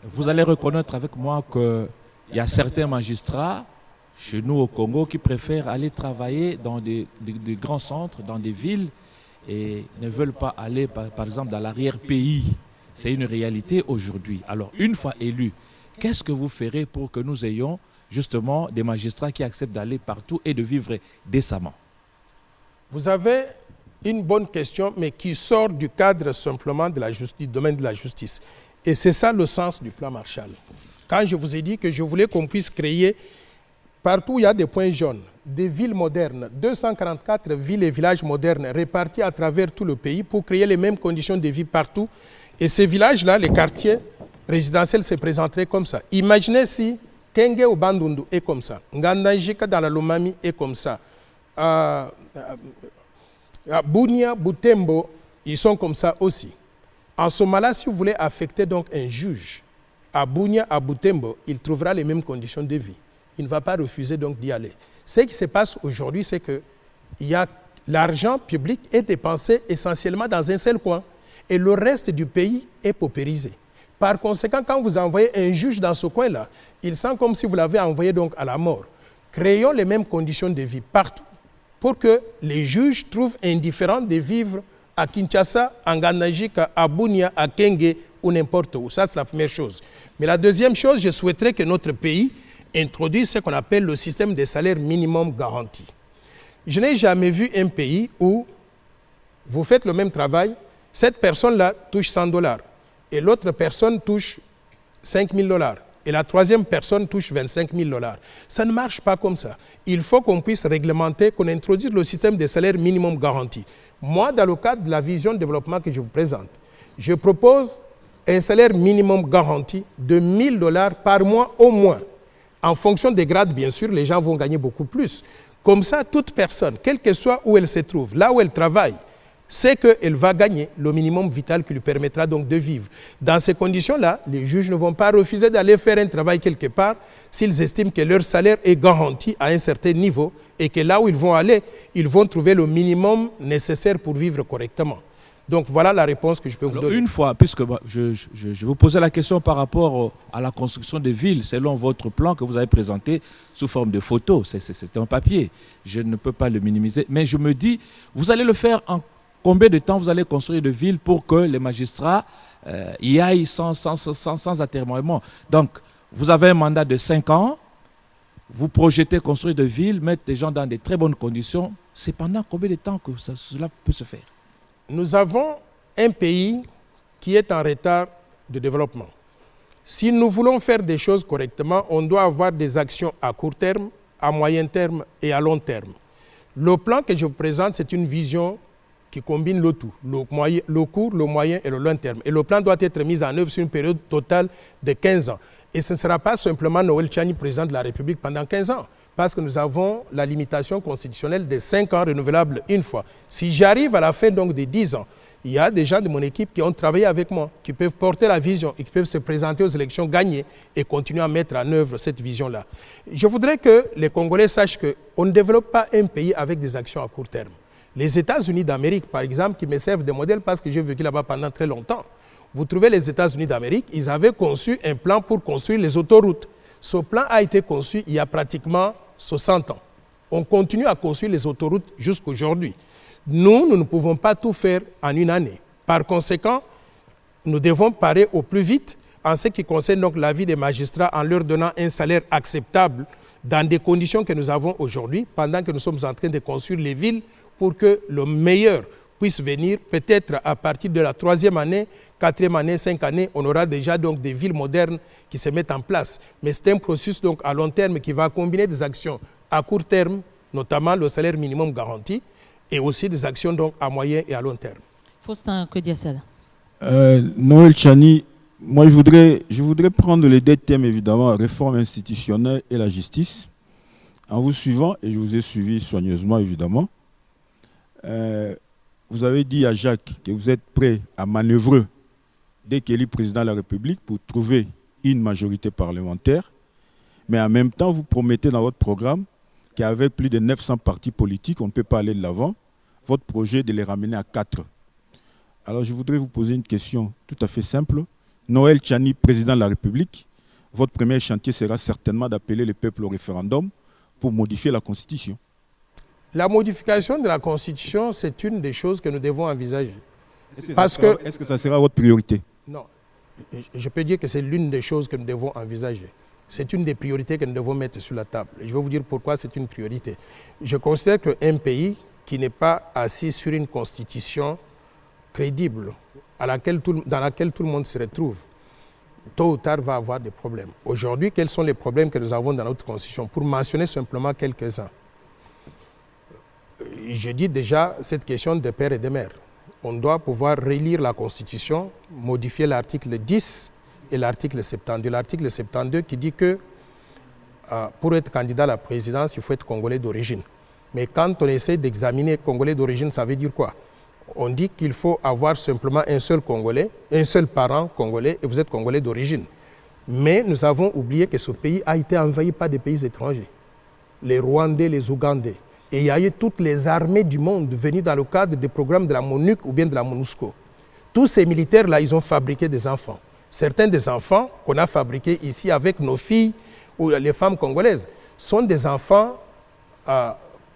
vous allez reconnaître avec moi qu'il y a certains magistrats chez nous au Congo qui préfèrent aller travailler dans des grands centres, dans des villes, et ne veulent pas aller, par exemple, dans l'arrière-pays. C'est une réalité aujourd'hui. Alors, une fois élus, qu'est-ce que vous ferez pour que nous ayons justement des magistrats qui acceptent d'aller partout et de vivre décemment? Vous avez une bonne question, mais qui sort du cadre simplement de la justice, du domaine de la justice. Et c'est ça le sens du plan Marshall. Quand je vous ai dit que je voulais qu'on puisse créer, partout où il y a des points jaunes, des villes modernes, 244 villes et villages modernes répartis à travers tout le pays pour créer les mêmes conditions de vie partout. Et ces villages-là, les quartiers, résidentielle se présenterait comme ça. Imaginez si Kenge au Bandundu est comme ça, Ngandanjika dans la Lomami est comme ça, Bunia, Butembo, ils sont comme ça aussi. En ce moment-là, si vous voulez affecter donc un juge à Bunia, à Butembo, il trouvera les mêmes conditions de vie. Il ne va pas refuser donc d'y aller. Ce qui se passe aujourd'hui, c'est que l'argent public est dépensé essentiellement dans un seul coin et le reste du pays est paupérisé. Par conséquent, quand vous envoyez un juge dans ce coin-là, il sent comme si vous l'avez envoyé donc à la mort. Créons les mêmes conditions de vie partout pour que les juges trouvent indifférent de vivre à Kinshasa, à Nganajika, à Bunia, à Kenge ou n'importe où. Ça, c'est la première chose. Mais la deuxième chose, je souhaiterais que notre pays introduise ce qu'on appelle le système des salaires minimum garantis. Je n'ai jamais vu un pays où vous faites le même travail, cette personne-là touche $100 et l'autre personne touche $5 000 et la troisième personne touche $25 000. Ça ne marche pas comme ça. Il faut qu'on puisse réglementer, qu'on introduise le système des salaires minimum garantis. Moi, dans le cadre de la vision de développement que je vous présente, je propose un salaire minimum garanti de $1000 par mois au moins. En fonction des grades, bien sûr, les gens vont gagner beaucoup plus. Comme ça, toute personne, quelle que soit où elle se trouve, là où elle travaille, sait qu'elle va gagner le minimum vital qui lui permettra donc de vivre. Dans ces conditions-là, les juges ne vont pas refuser d'aller faire un travail quelque part s'ils estiment que leur salaire est garanti à un certain niveau et que là où ils vont aller, ils vont trouver le minimum nécessaire pour vivre correctement. Donc voilà la réponse que je peux vous donner. Une fois, puisque je vous posais la question par rapport à la construction des villes, selon votre plan que vous avez présenté sous forme de photo, c'est un papier, je ne peux pas le minimiser, mais je me dis, vous allez le faire en combien de temps vous allez construire de villes pour que les magistrats y aillent sans atterrement? Donc, vous avez un mandat de 5 ans, vous projetez construire de villes, mettre des gens dans de très bonnes conditions. C'est pendant combien de temps que cela peut se faire? Nous avons un pays qui est en retard de développement. Si nous voulons faire des choses correctement, on doit avoir des actions à court terme, à moyen terme et à long terme. Le plan que je vous présente, c'est une vision qui combine le tout, le court, le moyen et le long terme. Et le plan doit être mis en œuvre sur une période totale de 15 ans. Et ce ne sera pas simplement Noël Tchani, président de la République, pendant 15 ans, parce que nous avons la limitation constitutionnelle de 5 ans renouvelables une fois. Si j'arrive à la fin donc de 10 ans, il y a des gens de mon équipe qui ont travaillé avec moi, qui peuvent porter la vision et qui peuvent se présenter aux élections, gagner et continuer à mettre en œuvre cette vision-là. Je voudrais que les Congolais sachent qu'on ne développe pas un pays avec des actions à court terme. Les États-Unis d'Amérique, par exemple, qui me servent de modèle parce que j'ai vécu là-bas pendant très longtemps. Vous trouvez les États-Unis d'Amérique, ils avaient conçu un plan pour construire les autoroutes. Ce plan a été conçu il y a pratiquement 60 ans. On continue à construire les autoroutes jusqu'aujourd'hui. Nous ne pouvons pas tout faire en une année. Par conséquent, nous devons parer au plus vite en ce qui concerne donc la vie des magistrats en leur donnant un salaire acceptable dans des conditions que nous avons aujourd'hui, pendant que nous sommes en train de construire les villes pour que le meilleur puisse venir. Peut-être à partir de la 3e année, 4e année, 5e année, on aura déjà donc des villes modernes qui se mettent en place. Mais c'est un processus donc à long terme qui va combiner des actions à court terme, notamment le salaire minimum garanti, et aussi des actions donc à moyen et à long terme. Faustin, que dire ça? Noël Tchani, moi je voudrais prendre les deux thèmes évidemment, réforme institutionnelle et la justice, en vous suivant, et je vous ai suivi soigneusement évidemment. Vous avez dit à Jacques que vous êtes prêt à manœuvrer dès qu'il est président de la République pour trouver une majorité parlementaire, mais en même temps vous promettez dans votre programme qu'avec plus de 900 partis politiques, on ne peut pas aller de l'avant, votre projet de les ramener à 4. Alors je voudrais vous poser une question tout à fait simple. Noël Tchani, président de la République, votre premier chantier sera certainement d'appeler le peuple au référendum pour modifier la Constitution. La modification de la Constitution, c'est une des choses que nous devons envisager. Est-ce que ça sera votre priorité? Non, je peux dire que c'est l'une des choses que nous devons envisager. C'est une des priorités que nous devons mettre sur la table. Je vais vous dire pourquoi c'est une priorité. Je considère qu'un pays qui n'est pas assis sur une constitution crédible, dans laquelle tout le monde se retrouve, tôt ou tard va avoir des problèmes. Aujourd'hui, quels sont les problèmes que nous avons dans notre constitution? Pour mentionner simplement quelques-uns. Je dis déjà cette question de père et de mère. On doit pouvoir relire la Constitution, modifier l'article 10 et l'article 72. L'article 72 qui dit que pour être candidat à la présidence, il faut être congolais d'origine. Mais quand on essaie d'examiner congolais d'origine, ça veut dire quoi? On dit qu'il faut avoir simplement un seul Congolais, un seul parent congolais, et vous êtes congolais d'origine. Mais nous avons oublié que ce pays a été envahi par des pays étrangers. Les Rwandais, les Ougandais. Et il y a eu toutes les armées du monde venues dans le cadre des programmes de la MONUC ou bien de la MONUSCO. Tous ces militaires-là, ils ont fabriqué des enfants. Certains des enfants qu'on a fabriqués ici avec nos filles ou les femmes congolaises sont des enfants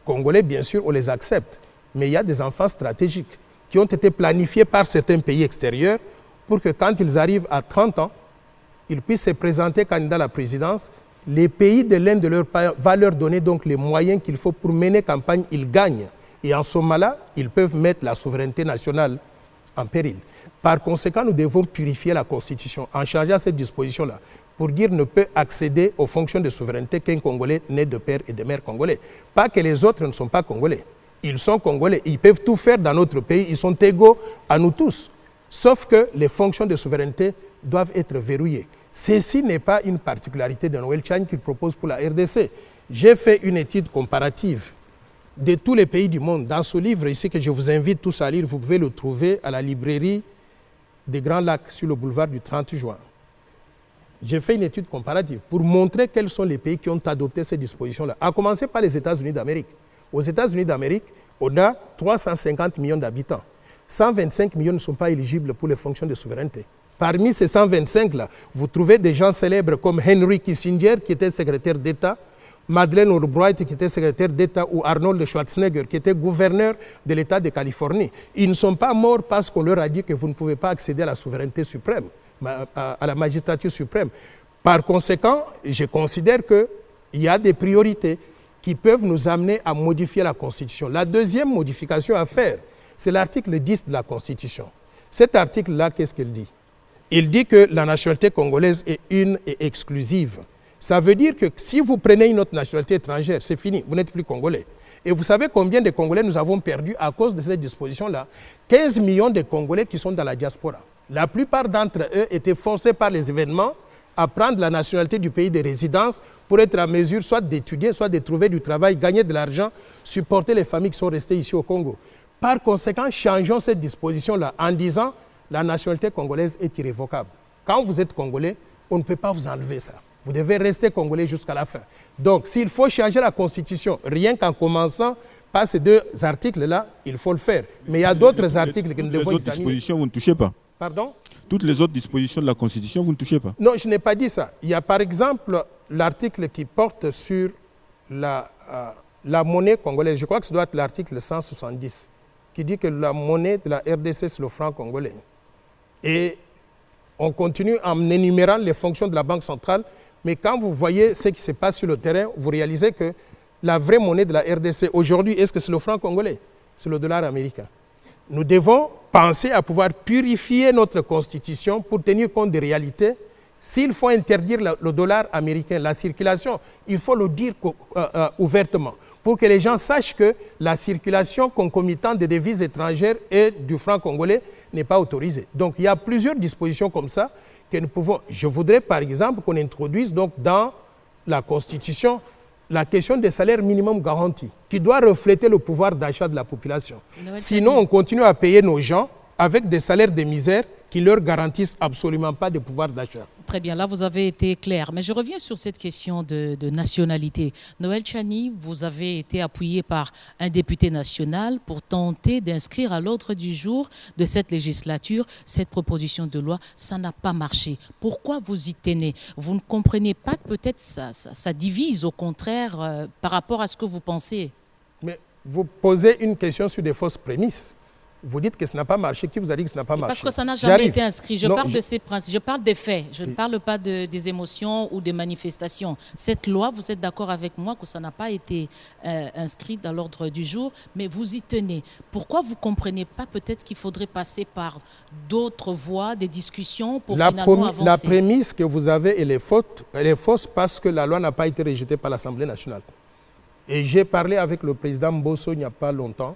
congolais, bien sûr, on les accepte. Mais il y a des enfants stratégiques qui ont été planifiés par certains pays extérieurs pour que quand ils arrivent à 30 ans, ils puissent se présenter candidats à la présidence. Les pays de l'un de leurs pays va leur donner donc les moyens qu'il faut pour mener campagne, ils gagnent. Et en ce moment-là, ils peuvent mettre la souveraineté nationale en péril. Par conséquent, nous devons purifier la Constitution en changeant cette disposition-là pour dire ne peut accéder aux fonctions de souveraineté qu'un Congolais né de père et de mère congolais. Pas que les autres ne sont pas Congolais. Ils sont Congolais. Ils peuvent tout faire dans notre pays. Ils sont égaux à nous tous. Sauf que les fonctions de souveraineté doivent être verrouillées. Ceci n'est pas une particularité de Noël Tchani qu'il propose pour la RDC. J'ai fait une étude comparative de tous les pays du monde. Dans ce livre ici que je vous invite tous à lire, vous pouvez le trouver à la librairie des Grands Lacs sur le boulevard du 30 juin. J'ai fait une étude comparative pour montrer quels sont les pays qui ont adopté ces dispositions-là, à commencer par les États-Unis d'Amérique. Aux États-Unis d'Amérique, on a 350 millions d'habitants. 125 millions ne sont pas éligibles pour les fonctions de souveraineté. Parmi ces 125-là, vous trouvez des gens célèbres comme Henry Kissinger, qui était secrétaire d'État, Madeleine Albright, qui était secrétaire d'État, ou Arnold Schwarzenegger, qui était gouverneur de l'État de Californie. Ils ne sont pas morts parce qu'on leur a dit que vous ne pouvez pas accéder à la souveraineté suprême, à la magistrature suprême. Par conséquent, je considère qu'il y a des priorités qui peuvent nous amener à modifier la Constitution. La deuxième modification à faire, c'est l'article 10 de la Constitution. Cet article-là, qu'est-ce qu'il dit? Il dit que la nationalité congolaise est une et exclusive. Ça veut dire que si vous prenez une autre nationalité étrangère, c'est fini, vous n'êtes plus congolais. Et vous savez combien de Congolais nous avons perdus à cause de cette disposition-là? 15 millions de Congolais qui sont dans la diaspora. La plupart d'entre eux étaient forcés par les événements à prendre la nationalité du pays de résidence pour être en mesure soit d'étudier, soit de trouver du travail, gagner de l'argent, supporter les familles qui sont restées ici au Congo. Par conséquent, changeons cette disposition-là en disant la nationalité congolaise est irrévocable. Quand vous êtes Congolais, on ne peut pas vous enlever ça. Vous devez rester Congolais jusqu'à la fin. Donc, s'il faut changer la Constitution, rien qu'en commençant par ces deux articles-là, il faut le faire. Mais il y a d'autres articles que nous devons examiner. Les autres dispositions, vous ne touchez pas. Pardon? Toutes les autres dispositions de la Constitution, vous ne touchez pas. Non, je n'ai pas dit ça. Il y a par exemple l'article qui porte sur la monnaie congolaise. Je crois que ce doit être l'article 170, qui dit que la monnaie de la RDC, c'est le franc congolais. Et on continue en énumérant les fonctions de la Banque centrale, mais quand vous voyez ce qui se passe sur le terrain, vous réalisez que la vraie monnaie de la RDC aujourd'hui, est-ce que c'est le franc congolais? C'est le dollar américain. Nous devons penser à pouvoir purifier notre constitution pour tenir compte des réalités. S'il faut interdire le dollar américain, la circulation, il faut le dire ouvertement pour que les gens sachent que la circulation concomitante des devises étrangères et du franc congolais n'est pas autorisée. Donc il y a plusieurs dispositions comme ça que nous pouvons... Je voudrais par exemple qu'on introduise donc dans la Constitution la question des salaires minimum garantis, qui doit refléter le pouvoir d'achat de la population. Sinon, on continue à payer nos gens avec des salaires de misère qui ne leur garantissent absolument pas de pouvoir d'achat. Très bien, là vous avez été clair. Mais je reviens sur cette question de nationalité. Noël Tchani, vous avez été appuyé par un député national pour tenter d'inscrire à l'ordre du jour de cette législature cette proposition de loi. Ça n'a pas marché. Pourquoi vous y tenez? Vous ne comprenez pas que peut-être ça divise au contraire par rapport à ce que vous pensez? Mais vous posez une question sur des fausses prémices. Vous dites que ça n'a pas marché. Qui vous a dit que ça n'a pas marché? Parce que ça n'a jamais été inscrit. Je parle de ces principes. Je parle des faits. Je ne parle pas des émotions ou des manifestations. Cette loi, vous êtes d'accord avec moi que ça n'a pas été inscrit dans l'ordre du jour, mais vous y tenez. Pourquoi vous ne comprenez pas peut-être qu'il faudrait passer par d'autres voies, des discussions pour finalement avancer? La prémisse que vous avez, elle est fausse parce que la loi n'a pas été rejetée par l'Assemblée nationale. Et j'ai parlé avec le président Mbosso il n'y a pas longtemps.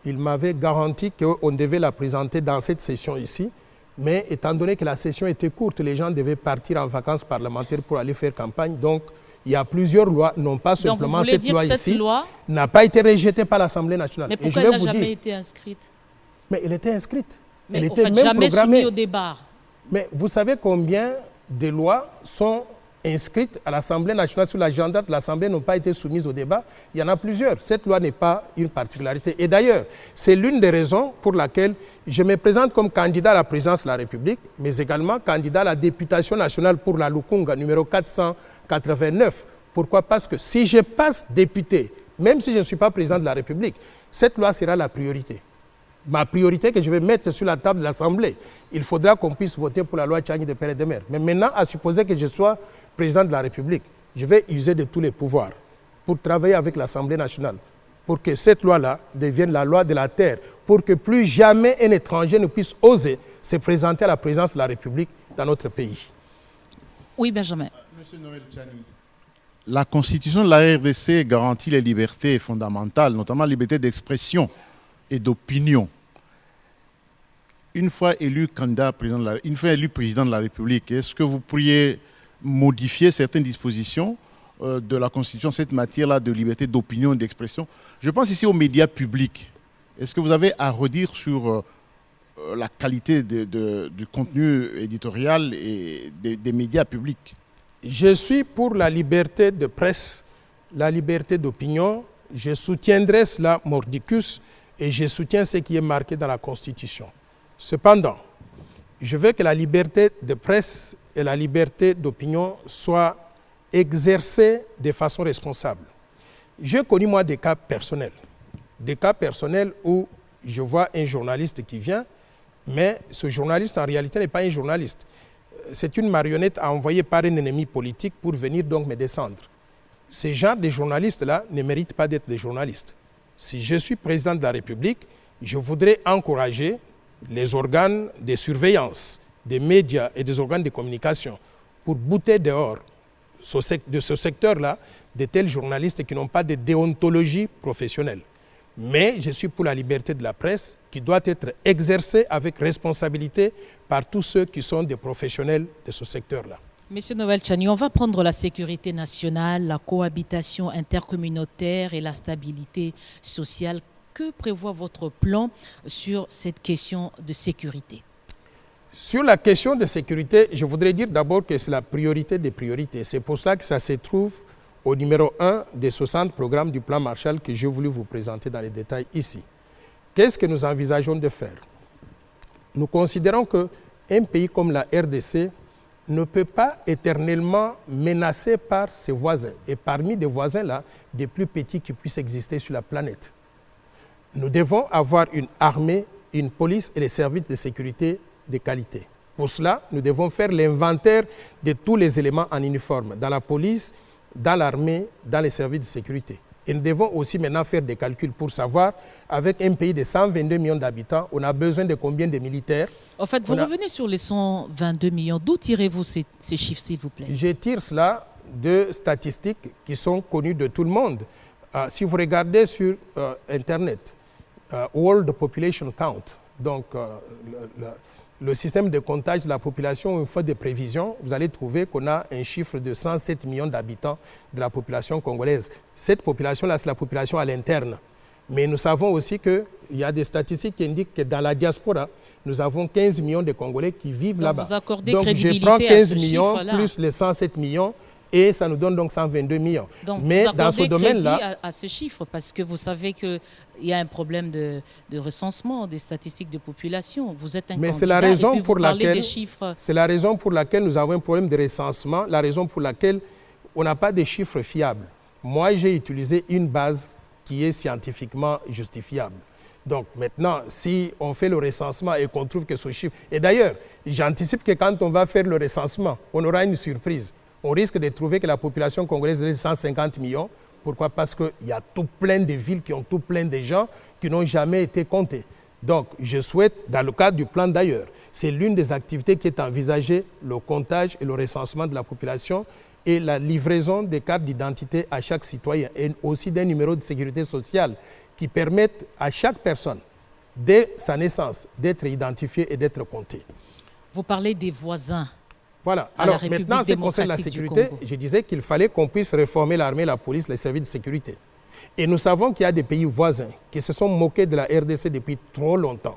Il m'avait garanti qu'on devait la présenter dans cette session ici, Mais étant donné que la session était courte, les gens devaient partir en vacances parlementaires pour aller faire campagne. Donc, il y a plusieurs lois, non pas simplement cette loi ici, n'a pas été rejetée par l'Assemblée nationale. Mais pourquoi elle n'a jamais été inscrite? Mais elle était inscrite. Mais elle en était fait, même jamais programmée. soumise au débat. Mais vous savez combien de lois sont inscrites à l'Assemblée nationale sur l'agenda de l'Assemblée n'ont pas été soumises au débat? Il y en a plusieurs. Cette loi n'est pas une particularité. Et d'ailleurs, c'est l'une des raisons pour laquelle je me présente comme candidat à la présidence de la République, mais également candidat à la députation nationale pour la Lukunga, numéro 489. Pourquoi? Parce que si je passe député, même si je ne suis pas président de la République, cette loi sera la priorité. Ma priorité que je vais mettre sur la table de l'Assemblée. Il faudra qu'on puisse voter pour la loi Tchani de Père et de Mère. Mais maintenant, à supposer que je sois président de la République, je vais user de tous les pouvoirs pour travailler avec l'Assemblée nationale, pour que cette loi-là devienne la loi de la terre, pour que plus jamais un étranger ne puisse oser se présenter à la présidence de la République dans notre pays. Oui, Benjamin. Monsieur Noël Tchani, la Constitution de la RDC garantit les libertés fondamentales, notamment la liberté d'expression et d'opinion. Une fois élu président de la République, est-ce que vous pourriez modifier certaines dispositions de la Constitution, cette matière-là de liberté d'opinion et d'expression? Je pense ici aux médias publics. Est-ce que vous avez à redire sur la qualité du contenu éditorial et des médias publics? Je suis pour la liberté de presse, la liberté d'opinion. Je soutiendrai cela mordicus et je soutiens ce qui est marqué dans la Constitution. Cependant, je veux que la liberté de presse et la liberté d'opinion soient exercées de façon responsable. J'ai connu moi des cas personnels où je vois un journaliste qui vient, mais ce journaliste en réalité n'est pas un journaliste. C'est une marionnette envoyée par un ennemi politique pour venir donc me descendre. Ces genres de journalistes-là ne méritent pas d'être des journalistes. Si je suis président de la République, je voudrais encourager les organes de surveillance, des médias et des organes de communication pour bouter dehors de ce secteur-là de tels journalistes qui n'ont pas de déontologie professionnelle. Mais je suis pour la liberté de la presse qui doit être exercée avec responsabilité par tous ceux qui sont des professionnels de ce secteur-là. Monsieur Noël Tchani, on va prendre la sécurité nationale, la cohabitation intercommunautaire et la stabilité sociale. Que prévoit votre plan sur cette question de sécurité? Sur la question de sécurité, je voudrais dire d'abord que c'est la priorité des priorités. C'est pour cela que ça se trouve au numéro 1 des 60 programmes du plan Marshall que j'ai voulu vous présenter dans les détails ici. Qu'est-ce que nous envisageons de faire? Nous considérons qu'un pays comme la RDC ne peut pas éternellement menacer par ses voisins. Et parmi des voisins-là, des plus petits qui puissent exister sur la planète. Nous devons avoir une armée, une police et des services de sécurité de qualité. Pour cela, nous devons faire l'inventaire de tous les éléments en uniforme, dans la police, dans l'armée, dans les services de sécurité. Et nous devons aussi maintenant faire des calculs pour savoir, avec un pays de 122 millions d'habitants, on a besoin de combien de militaires? En fait, vous revenez sur les 122 millions. D'où tirez-vous ces chiffres, s'il vous plaît? Je tire cela de statistiques qui sont connues de tout le monde. Si vous regardez sur Internet, World Population Count, donc le système de comptage de la population, une fois des prévisions, vous allez trouver qu'on a un chiffre de 107 millions d'habitants de la population congolaise. Cette population-là, c'est la population à l'interne. Mais nous savons aussi qu'il y a des statistiques qui indiquent que dans la diaspora, nous avons 15 millions de Congolais qui vivent là-bas. Vous accordez donc crédibilité je prends 15 à ce millions chiffre-là. plus les 107 millions et ça nous donne donc 122 millions. Donc mais vous accordez dans ce domaine-là, crédit à ce chiffre parce que vous savez qu'il y a un problème de recensement des statistiques de population. Vous êtes un mais candidat c'est la raison et puis pour vous parlez laquelle des chiffres. c'est la raison pour laquelle nous avons un problème de recensement, la raison pour laquelle on n'a pas de chiffres fiables. Moi, j'ai utilisé une base qui est scientifiquement justifiable. Donc maintenant, si on fait le recensement et qu'on trouve que ce chiffre... Et d'ailleurs, j'anticipe que quand on va faire le recensement, on aura une surprise. On risque de trouver que la population congolaise est de 150 millions. Pourquoi? Parce qu'il y a tout plein de villes qui ont tout plein de gens qui n'ont jamais été comptés. Donc, je souhaite, dans le cadre du plan d'ailleurs, c'est l'une des activités qui est envisagée, le comptage et le recensement de la population et la livraison des cartes d'identité à chaque citoyen et aussi des numéros de sécurité sociale qui permettent à chaque personne, dès sa naissance, d'être identifiée et d'être comptée. Vous parlez des voisins. Voilà. À la Alors République maintenant, c'est concerne la démocratique du sécurité. Congo. Je disais qu'il fallait qu'on puisse réformer l'armée, la police, les services de sécurité. Et nous savons qu'il y a des pays voisins qui se sont moqués de la RDC depuis trop longtemps.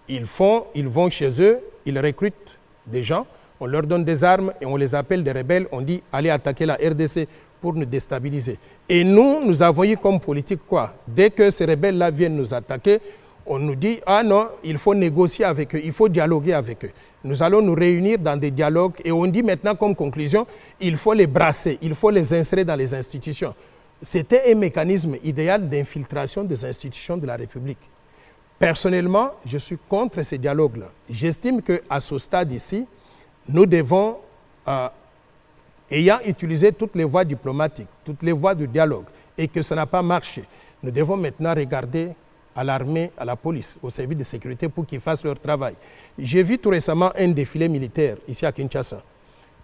Ils vont chez eux, ils recrutent des gens, on leur donne des armes et on les appelle des rebelles. On dit allez attaquer la RDC pour nous déstabiliser. Et nous avons eu comme politique quoi? Dès que ces rebelles-là viennent nous attaquer, on nous dit ah non, il faut négocier avec eux, il faut dialoguer avec eux. Nous allons nous réunir dans des dialogues et on dit maintenant comme conclusion, il faut les brasser, il faut les insérer dans les institutions. C'était un mécanisme idéal d'infiltration des institutions de la République. Personnellement, je suis contre ces dialogues-là. J'estime qu'à ce stade ici, nous devons, ayant utilisé toutes les voies diplomatiques, toutes les voies de dialogue, et que ça n'a pas marché, nous devons maintenant regarder à l'armée, à la police, au service de sécurité pour qu'ils fassent leur travail. J'ai vu tout récemment un défilé militaire ici à Kinshasa,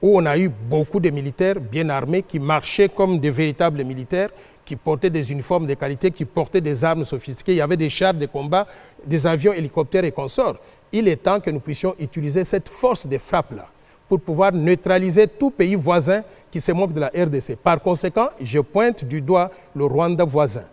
où on a eu beaucoup de militaires bien armés qui marchaient comme de véritables militaires, qui portaient des uniformes de qualité, qui portaient des armes sophistiquées. Il y avait des chars de combat, des avions, hélicoptères et consorts. Il est temps que nous puissions utiliser cette force de frappe-là pour pouvoir neutraliser tout pays voisin qui se moque de la RDC. Par conséquent, je pointe du doigt le Rwanda voisin.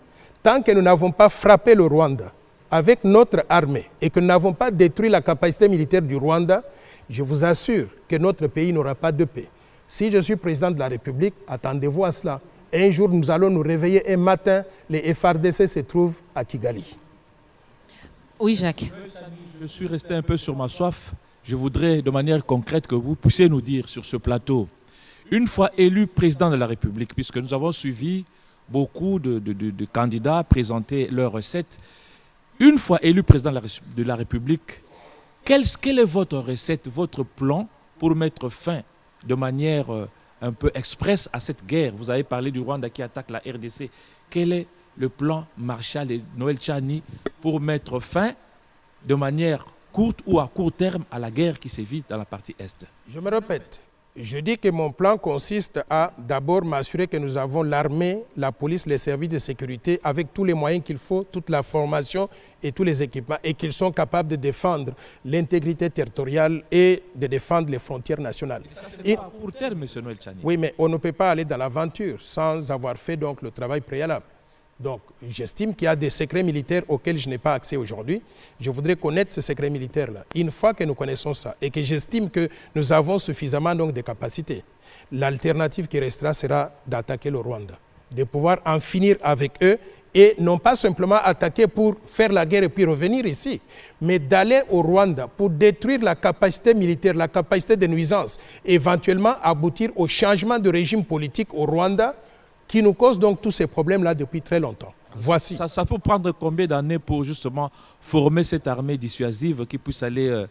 Tant que nous n'avons pas frappé le Rwanda avec notre armée et que nous n'avons pas détruit la capacité militaire du Rwanda, je vous assure que notre pays n'aura pas de paix. Si je suis président de la République, attendez-vous à cela. Un jour, nous allons nous réveiller un matin, les FARDC se trouvent à Kigali. Oui, Jacques. Je suis resté un peu sur ma soif. Je voudrais de manière concrète que vous puissiez nous dire sur ce plateau, une fois élu président de la République, puisque nous avons suivi beaucoup de candidats présenter leurs recettes, une fois élu président de la République, quelle est votre recette, votre plan pour mettre fin de manière un peu express à cette guerre? Vous avez parlé du Rwanda qui attaque la RDC. Quel est le plan Marshall et Noël Tchani pour mettre fin de manière courte ou à court terme à la guerre qui sévit dans la partie Est? Je me répète, je dis que mon plan consiste à d'abord m'assurer que nous avons l'armée, la police, les services de sécurité avec tous les moyens qu'il faut, toute la formation et tous les équipements et qu'ils sont capables de défendre l'intégrité territoriale et de défendre les frontières nationales. C'est pas à court terme, M. Noël Tchani. Oui, mais on ne peut pas aller dans l'aventure sans avoir fait donc le travail préalable. Donc, j'estime qu'il y a des secrets militaires auxquels je n'ai pas accès aujourd'hui. Je voudrais connaître ces secrets militaires-là. Une fois que nous connaissons ça et que j'estime que nous avons suffisamment donc de capacités, l'alternative qui restera sera d'attaquer le Rwanda, de pouvoir en finir avec eux et non pas simplement attaquer pour faire la guerre et puis revenir ici, mais d'aller au Rwanda pour détruire la capacité militaire, la capacité de nuisance, éventuellement aboutir au changement de régime politique au Rwanda, qui nous cause donc tous ces problèmes-là depuis très longtemps. Voici. Ça peut prendre combien d'années pour justement former cette armée dissuasive qui puisse aller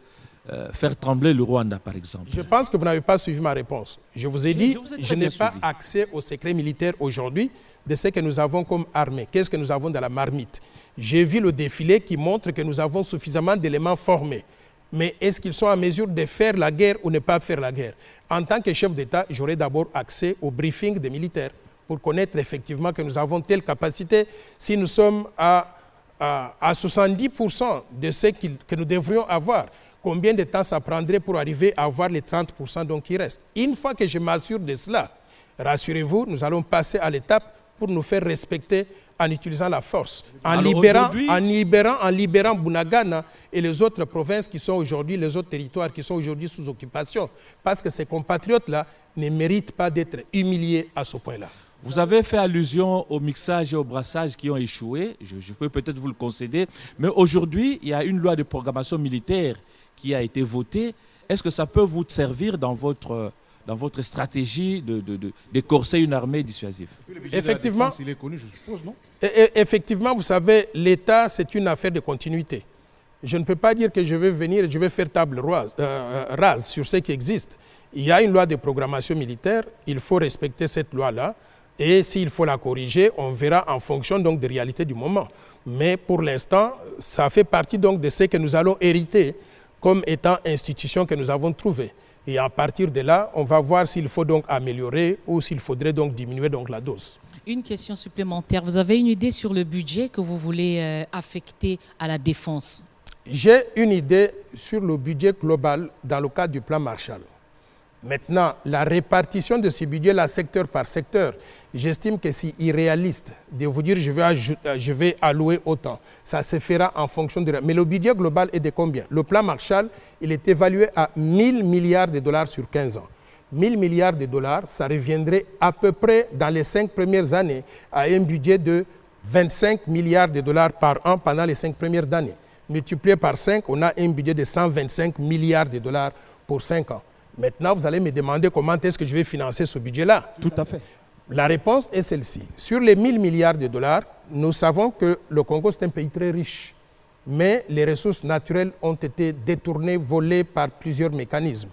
faire trembler le Rwanda, par exemple? Je pense que vous n'avez pas suivi ma réponse. Je vous ai dit, je n'ai pas accès aux secrets militaires aujourd'hui de ce que nous avons comme armée. Qu'est-ce que nous avons dans la marmite? J'ai vu le défilé qui montre que nous avons suffisamment d'éléments formés. Mais est-ce qu'ils sont en mesure de faire la guerre ou ne pas faire la guerre? En tant que chef d'État, j'aurai d'abord accès au briefing des militaires pour connaître effectivement que nous avons telle capacité. Si nous sommes à 70% de ce que nous devrions avoir, combien de temps ça prendrait pour arriver à avoir les 30% donc qui restent? Une fois que je m'assure de cela, rassurez-vous, nous allons passer à l'étape pour nous faire respecter en utilisant la force, en libérant Bunagana et les autres provinces qui sont aujourd'hui, les autres territoires qui sont aujourd'hui sous occupation, parce que ces compatriotes-là ne méritent pas d'être humiliés à ce point-là. Vous avez fait allusion au mixage et au brassage qui ont échoué, je peux peut-être vous le concéder, mais aujourd'hui, il y a une loi de programmation militaire qui a été votée. Est-ce que ça peut vous servir dans votre stratégie d'écorcer une armée dissuasive? Effectivement, il est connu, je suppose, non? Effectivement, vous savez, l'État, c'est une affaire de continuité. Je ne peux pas dire que je vais venir et je vais faire table rase sur ce qui existe. Il y a une loi de programmation militaire, il faut respecter cette loi-là. Et s'il faut la corriger, on verra en fonction donc des réalités du moment. Mais pour l'instant, ça fait partie donc de ce que nous allons hériter comme étant institution que nous avons trouvée. Et à partir de là, on va voir s'il faut donc améliorer ou s'il faudrait donc diminuer donc la dose. Une question supplémentaire. Vous avez une idée sur le budget que vous voulez affecter à la défense? J'ai une idée sur le budget global dans le cadre du plan Marshall. Maintenant, la répartition de ce budget-là, secteur par secteur, j'estime que c'est irréaliste de vous dire je vais allouer autant. Ça se fera en fonction de... Mais le budget global est de combien? Le plan Marshall, il est évalué à 1000 milliards de dollars sur 15 ans. 1000 milliards de dollars, ça reviendrait à peu près dans les 5 premières années à un budget de 25 milliards de dollars par an pendant les 5 premières années. Multiplié par 5, on a un budget de 125 milliards de dollars pour 5 ans. Maintenant, vous allez me demander comment est-ce que je vais financer ce budget-là. Tout à fait. La réponse est celle-ci. Sur les 1000 milliards de dollars, nous savons que le Congo, c'est un pays très riche. Mais les ressources naturelles ont été détournées, volées par plusieurs mécanismes.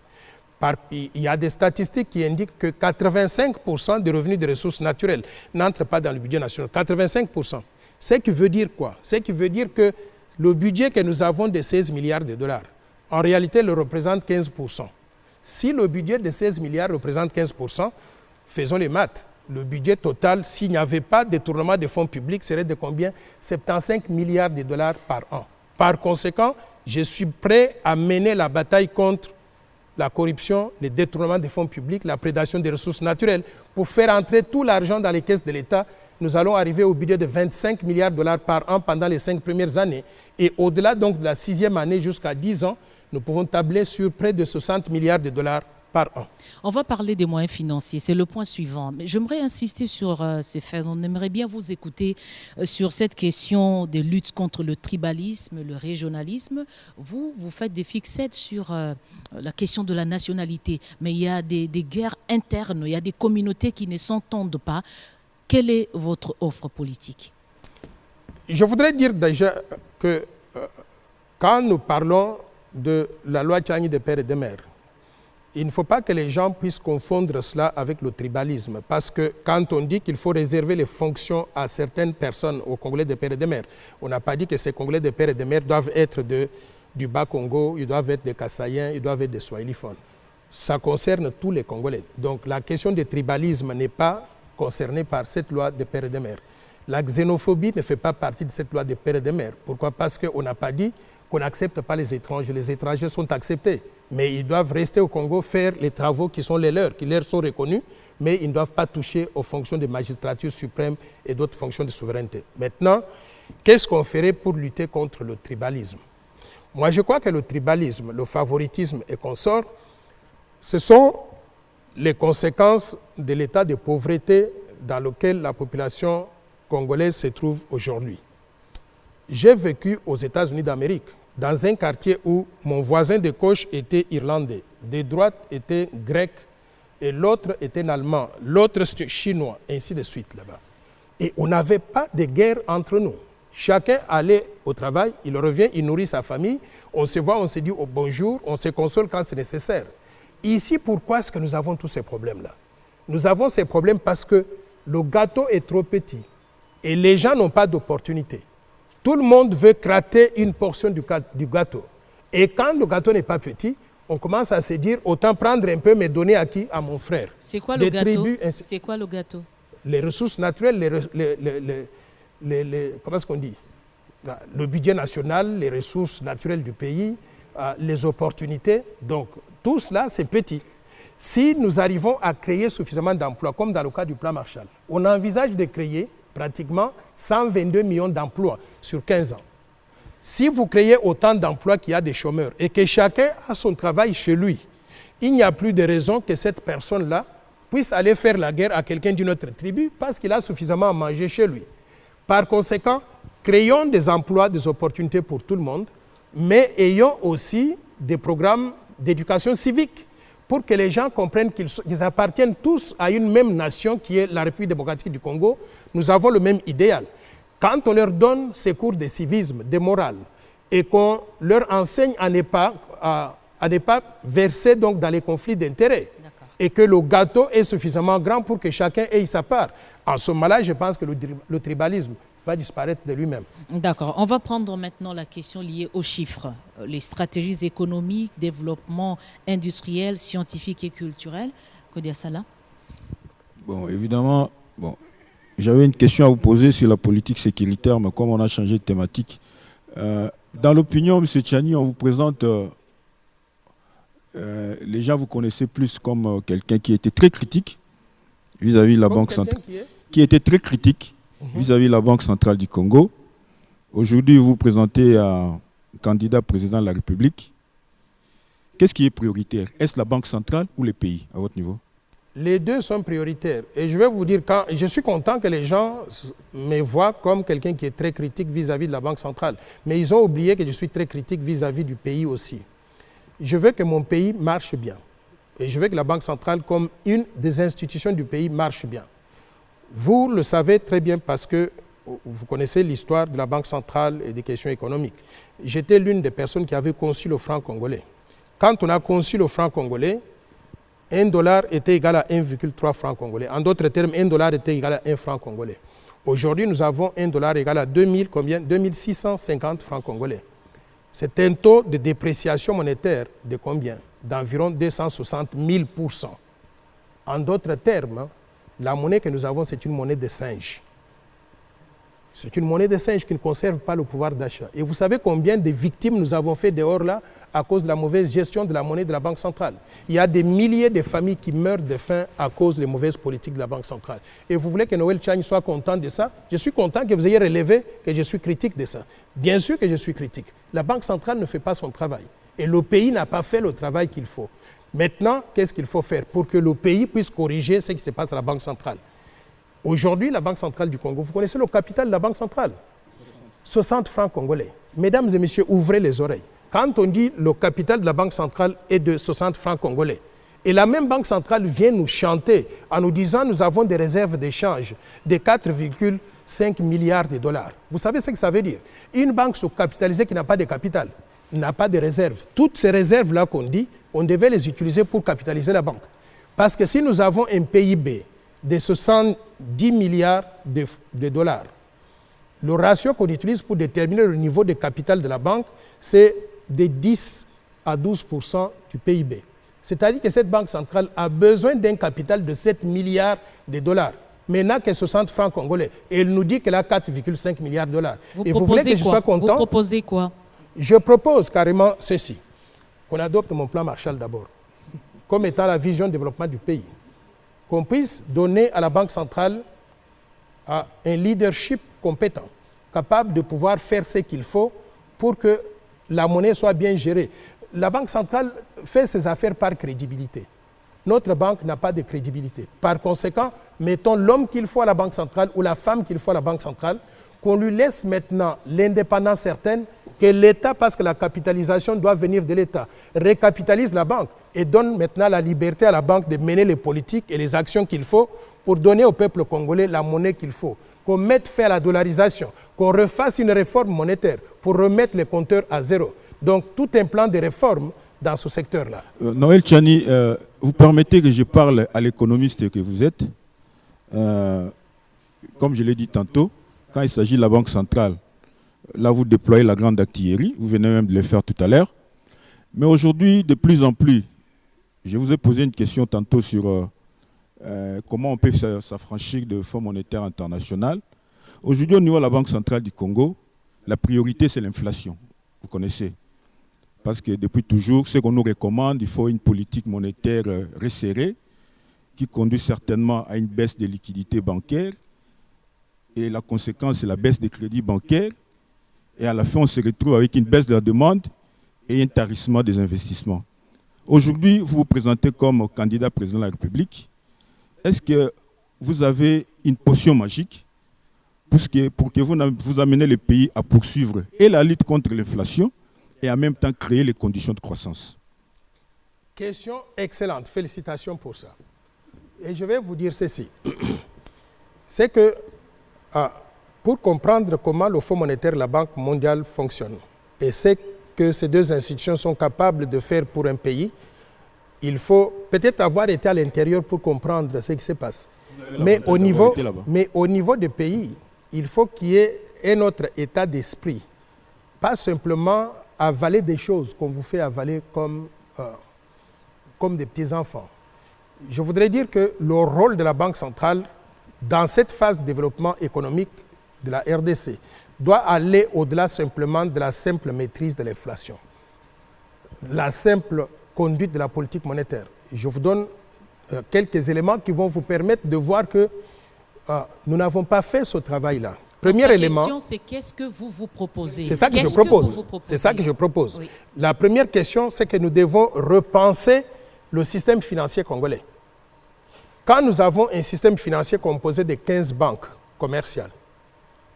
Il y a des statistiques qui indiquent que 85% des revenus des ressources naturelles n'entrent pas dans le budget national. 85%. Ce qui veut dire quoi? Ce qui veut dire que le budget que nous avons de 16 milliards de dollars, en réalité, le représente 15%. Si le budget de 16 milliards représente 15%, faisons les maths. Le budget total, s'il n'y avait pas de détournement de fonds publics, serait de combien? 75 milliards de dollars par an. Par conséquent, je suis prêt à mener la bataille contre la corruption, le détournement des fonds publics, la prédation des ressources naturelles, pour faire entrer tout l'argent dans les caisses de l'État. Nous allons arriver au budget de 25 milliards de dollars par an pendant les 5 premières années. Et au-delà donc de la 6e année jusqu'à 10 ans, nous pouvons tabler sur près de 60 milliards de dollars par an. On va parler des moyens financiers, c'est le point suivant. Mais j'aimerais insister sur ces faits. On aimerait bien vous écouter sur cette question de lutte contre le tribalisme, le régionalisme. Vous faites des fixettes sur la question de la nationalité, mais il y a des guerres internes, il y a des communautés qui ne s'entendent pas. Quelle est votre offre politique? Je voudrais dire déjà que quand nous parlons de la loi Tchani des pères et des mères, il ne faut pas que les gens puissent confondre cela avec le tribalisme. Parce que quand on dit qu'il faut réserver les fonctions à certaines personnes, aux Congolais des pères et des mères, on n'a pas dit que ces Congolais des pères et des mères doivent être du Bas-Congo, ils doivent être des Kassaïens, ils doivent être des Swahiliphones. Ça concerne tous les Congolais. Donc la question du tribalisme n'est pas concernée par cette loi des pères et des mères. La xénophobie ne fait pas partie de cette loi des pères et des mères. Pourquoi? Parce qu'on n'a pas dit qu'on n'accepte pas les étrangers. Les étrangers sont acceptés, mais ils doivent rester au Congo, faire les travaux qui sont les leurs, qui leur sont reconnus, mais ils ne doivent pas toucher aux fonctions de magistrature suprême et d'autres fonctions de souveraineté. Maintenant, qu'est-ce qu'on ferait pour lutter contre le tribalisme? Moi, je crois que le tribalisme, le favoritisme et consorts, ce sont les conséquences de l'état de pauvreté dans lequel la population congolaise se trouve aujourd'hui. J'ai vécu aux États-Unis d'Amérique, dans un quartier où mon voisin de gauche était irlandais, de droite était grec, et l'autre était allemand, l'autre c'était chinois, ainsi de suite là-bas. Et on n'avait pas de guerre entre nous. Chacun allait au travail, il revient, il nourrit sa famille, on se voit, on se dit oh, bonjour, on se console quand c'est nécessaire. Ici, pourquoi est-ce que nous avons tous ces problèmes-là? Nous avons ces problèmes parce que le gâteau est trop petit et les gens n'ont pas d'opportunité. Tout le monde veut gratter une portion du gâteau. Et quand le gâteau n'est pas petit, on commence à se dire, autant prendre un peu, mais donner à qui? À mon frère. C'est quoi le gâteau? C'est quoi le gâteau? Les ressources naturelles, comment est-ce qu'on dit? Le budget national, les ressources naturelles du pays, les opportunités. Donc, tout cela, c'est petit. Si nous arrivons à créer suffisamment d'emplois, comme dans le cas du plan Marshall, on envisage de créer pratiquement 122 millions d'emplois sur 15 ans. Si vous créez autant d'emplois qu'il y a des chômeurs et que chacun a son travail chez lui, il n'y a plus de raison que cette personne-là puisse aller faire la guerre à quelqu'un d'une autre tribu parce qu'il a suffisamment à manger chez lui. Par conséquent, créons des emplois, des opportunités pour tout le monde, mais ayons aussi des programmes d'éducation civique pour que les gens comprennent qu'ils appartiennent tous à une même nation qui est la République démocratique du Congo. Nous avons le même idéal. Quand on leur donne ces cours de civisme, de morale, et qu'on leur enseigne à ne pas verser donc dans les conflits d'intérêts, et que le gâteau est suffisamment grand pour que chacun ait sa part, en ce moment-là, je pense que le tribalisme va disparaître de lui-même. D'accord. On va prendre maintenant la question liée aux chiffres. Les stratégies économiques, développement industriel, scientifique et culturel. Kodia Sala. Bon, évidemment, j'avais une question à vous poser sur la politique sécuritaire, mais comme on a changé de thématique, Dans l'opinion, M. Tchani, on vous présente, les gens vous connaissez plus comme quelqu'un qui était très critique vis-à-vis de la Banque centrale, qui était très critique vis-à-vis de la Banque centrale du Congo. Aujourd'hui, vous vous présentez un candidat président de la République. Qu'est-ce qui est prioritaire? Est-ce la Banque centrale ou les pays, à votre niveau? Les deux sont prioritaires. Et je vais vous dire, je suis content que les gens me voient comme quelqu'un qui est très critique vis-à-vis de la Banque centrale. Mais ils ont oublié que je suis très critique vis-à-vis du pays aussi. Je veux que mon pays marche bien. Et je veux que la Banque centrale, comme une des institutions du pays, marche bien. Vous le savez très bien parce que vous connaissez l'histoire de la Banque centrale et des questions économiques. J'étais l'une des personnes qui avait conçu le franc congolais. Quand on a conçu le franc congolais, $1 était égal à 1,3 francs congolais. En d'autres termes, $1 était égal à 1 franc congolais. Aujourd'hui, nous avons $1 égal à 2650 francs congolais. C'est un taux de dépréciation monétaire de combien? D'environ 260 000%. En d'autres termes, la monnaie que nous avons, c'est une monnaie de singe. C'est une monnaie de singe qui ne conserve pas le pouvoir d'achat. Et vous savez combien de victimes nous avons fait dehors là à cause de la mauvaise gestion de la monnaie de la Banque centrale. Il y a des milliers de familles qui meurent de faim à cause des mauvaises politiques de la Banque centrale. Et vous voulez que Noël Tchani soit content de ça? Je suis content que vous ayez relevé que je suis critique de ça. Bien sûr que je suis critique. La Banque centrale ne fait pas son travail. Et le pays n'a pas fait le travail qu'il faut. Maintenant, qu'est-ce qu'il faut faire pour que le pays puisse corriger ce qui se passe à la Banque centrale? Aujourd'hui, la Banque centrale du Congo, vous connaissez le capital de la Banque centrale? 60 francs congolais. Mesdames et messieurs, ouvrez les oreilles. Quand on dit le capital de la Banque centrale est de 60 francs congolais, et la même Banque centrale vient nous chanter en nous disant nous avons des réserves d'échange de 4,5 milliards de dollars. Vous savez ce que ça veut dire? Une banque sous-capitalisée qui n'a pas de capital, n'a pas de réserves. Toutes ces réserves-là qu'on dit, on devait les utiliser pour capitaliser la banque. Parce que si nous avons un PIB de 70 milliards de dollars, le ratio qu'on utilise pour déterminer le niveau de capital de la banque, c'est de 10 à 12% du PIB. C'est-à-dire que cette banque centrale a besoin d'un capital de 7 milliards de dollars, mais n'a que 60 francs congolais. Et elle nous dit qu'elle a 4,5 milliards de dollars. Et vous voulez que je sois content? Vous proposez quoi? Je propose carrément ceci, qu'on adopte mon plan Marshall d'abord, comme étant la vision de développement du pays, qu'on puisse donner à la Banque centrale un leadership compétent, capable de pouvoir faire ce qu'il faut pour que la monnaie soit bien gérée. La Banque centrale fait ses affaires par crédibilité. Notre banque n'a pas de crédibilité. Par conséquent, mettons l'homme qu'il faut à la Banque centrale ou la femme qu'il faut à la Banque centrale, qu'on lui laisse maintenant l'indépendance certaine, que l'État, parce que la capitalisation doit venir de l'État, récapitalise la banque et donne maintenant la liberté à la banque de mener les politiques et les actions qu'il faut pour donner au peuple congolais la monnaie qu'il faut. Qu'on mette fin à la dollarisation, qu'on refasse une réforme monétaire pour remettre les compteurs à zéro. Donc tout un plan de réforme dans ce secteur-là. Noël Tchani, vous permettez que je parle à l'économiste que vous êtes. Comme je l'ai dit tantôt, quand il s'agit de la Banque centrale, là vous déployez la grande artillerie, vous venez même de le faire tout à l'heure. Mais aujourd'hui, de plus en plus, je vous ai posé une question tantôt sur comment on peut s'affranchir de Fonds monétaire international. Aujourd'hui, au niveau de la Banque centrale du Congo, la priorité, c'est l'inflation. Vous connaissez. Parce que depuis toujours, ce qu'on nous recommande, il faut une politique monétaire resserrée qui conduit certainement à une baisse des liquidités bancaires. Et la conséquence, c'est la baisse des crédits bancaires. Et à la fin, on se retrouve avec une baisse de la demande et un tarissement des investissements. Aujourd'hui, vous vous présentez comme candidat président de la République. Est-ce que vous avez une potion magique pour que vous amenez le pays à poursuivre et la lutte contre l'inflation et en même temps créer les conditions de croissance? Question excellente. Félicitations pour ça. Et je vais vous dire ceci. C'est que pour comprendre comment le Fonds monétaire et la Banque mondiale fonctionnent et ce que ces deux institutions sont capables de faire pour un pays, il faut peut-être avoir été à l'intérieur pour comprendre ce qui se passe. Mais au niveau des pays, il faut qu'il y ait un autre état d'esprit. Pas simplement avaler des choses qu'on vous fait avaler comme des petits-enfants. Je voudrais dire que le rôle de la Banque centrale dans cette phase de développement économique de la RDC, doit aller au-delà simplement de la simple maîtrise de l'inflation, la simple conduite de la politique monétaire. Je vous donne quelques éléments qui vont vous permettre de voir que nous n'avons pas fait ce travail-là. Premier élément. La question, c'est qu'est-ce que vous vous proposez? C'est ça que je propose. C'est ça que je propose. Oui. La première question, c'est que nous devons repenser le système financier congolais. Quand nous avons un système financier composé de 15 banques commerciales,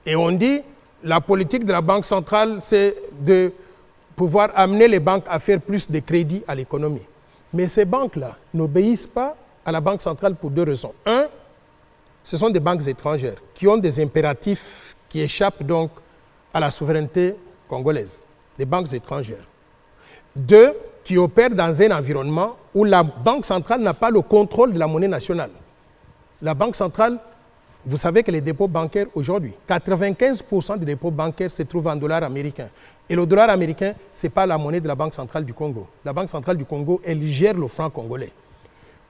et on dit la politique de la Banque centrale, c'est de pouvoir amener les banques à faire plus de crédit à l'économie. Mais ces banques-là n'obéissent pas à la Banque centrale pour deux raisons. Un, ce sont des banques étrangères qui ont des impératifs qui échappent donc à la souveraineté congolaise, des banques étrangères. Deux, qui opèrent dans un environnement où la Banque centrale n'a pas le contrôle de la monnaie nationale. La Banque centrale, vous savez que les dépôts bancaires aujourd'hui, 95% des dépôts bancaires se trouvent en dollars américains. Et le dollar américain, ce n'est pas la monnaie de la Banque centrale du Congo. La Banque centrale du Congo, elle gère le franc congolais.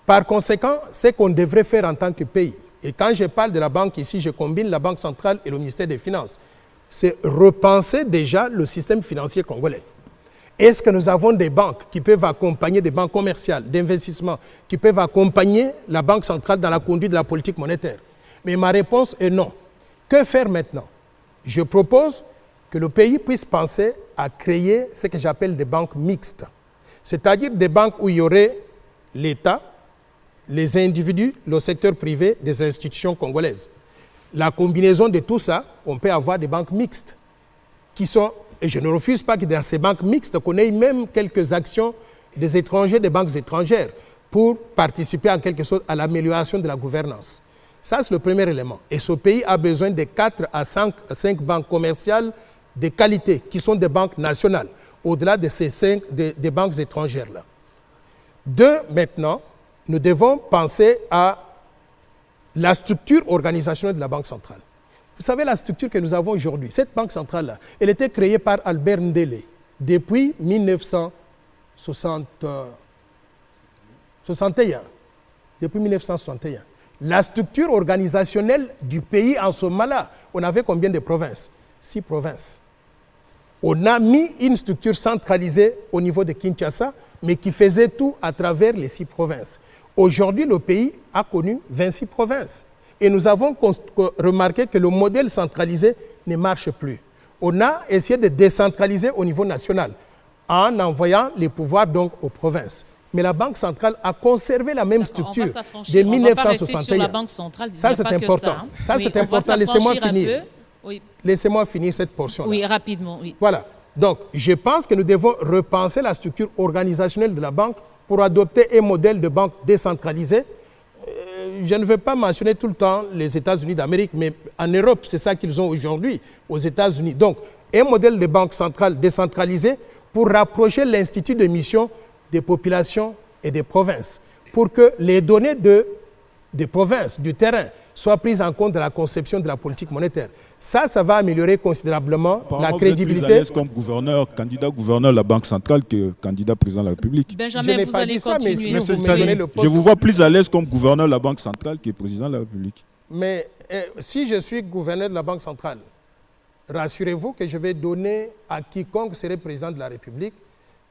Par conséquent, c'est qu'on devrait faire en tant que pays. Et quand je parle de la banque ici, je combine la Banque centrale et le ministère des Finances. C'est repenser déjà le système financier congolais. Est-ce que nous avons des banques qui peuvent accompagner, des banques commerciales, d'investissement, qui peuvent accompagner la Banque centrale dans la conduite de la politique monétaire? Mais ma réponse est non. Que faire maintenant? Je propose que le pays puisse penser à créer ce que j'appelle des banques mixtes. C'est-à-dire des banques où il y aurait l'État, les individus, le secteur privé, des institutions congolaises. La combinaison de tout ça, on peut avoir des banques mixtes qui sont, et je ne refuse pas que dans ces banques mixtes, qu'on ait même quelques actions des étrangers, des banques étrangères, pour participer en quelque sorte à l'amélioration de la gouvernance. Ça, c'est le premier élément. Et ce pays a besoin de 4 à 5 banques commerciales de qualité, qui sont des banques nationales, au-delà de ces 5 des banques étrangères-là. Deux, maintenant, nous devons penser à la structure organisationnelle de la Banque centrale. Vous savez, la structure que nous avons aujourd'hui, cette Banque centrale-là, elle était créée par Albert Ndele depuis 1961. Depuis 1961. La structure organisationnelle du pays en ce moment-là, on avait combien de provinces? 6 provinces. On a mis une structure centralisée au niveau de Kinshasa, mais qui faisait tout à travers les 6 provinces. Aujourd'hui, le pays a connu 26 provinces. Et nous avons remarqué que le modèle centralisé ne marche plus. On a essayé de décentraliser au niveau national en envoyant les pouvoirs donc aux provinces. Mais la Banque centrale a conservé la même structure de 1961. Sur la Banque centrale, ça, c'est important. Ça, ça oui, c'est important. Laissez-moi finir. Oui. Laissez-moi finir cette portion-là. Oui, rapidement. Oui. Voilà. Donc, je pense que nous devons repenser la structure organisationnelle de la banque pour adopter un modèle de banque décentralisée. Je ne veux pas mentionner tout le temps les États-Unis d'Amérique, mais en Europe, c'est ça qu'ils ont aujourd'hui, aux États-Unis. Donc, un modèle de banque centrale décentralisée pour rapprocher l'institut de mission des populations et des provinces, pour que les données des provinces, du terrain, soient prises en compte dans la conception de la politique monétaire. Ça va améliorer considérablement la crédibilité. Vous êtes plus à l'aise comme gouverneur, candidat gouverneur de la Banque centrale que candidat président de la République. Benjamin, vous allez continuer. Je vous vois plus à l'aise comme gouverneur de la Banque centrale que président de la République. Mais si je suis gouverneur de la Banque centrale, rassurez-vous que je vais donner à quiconque serait président de la République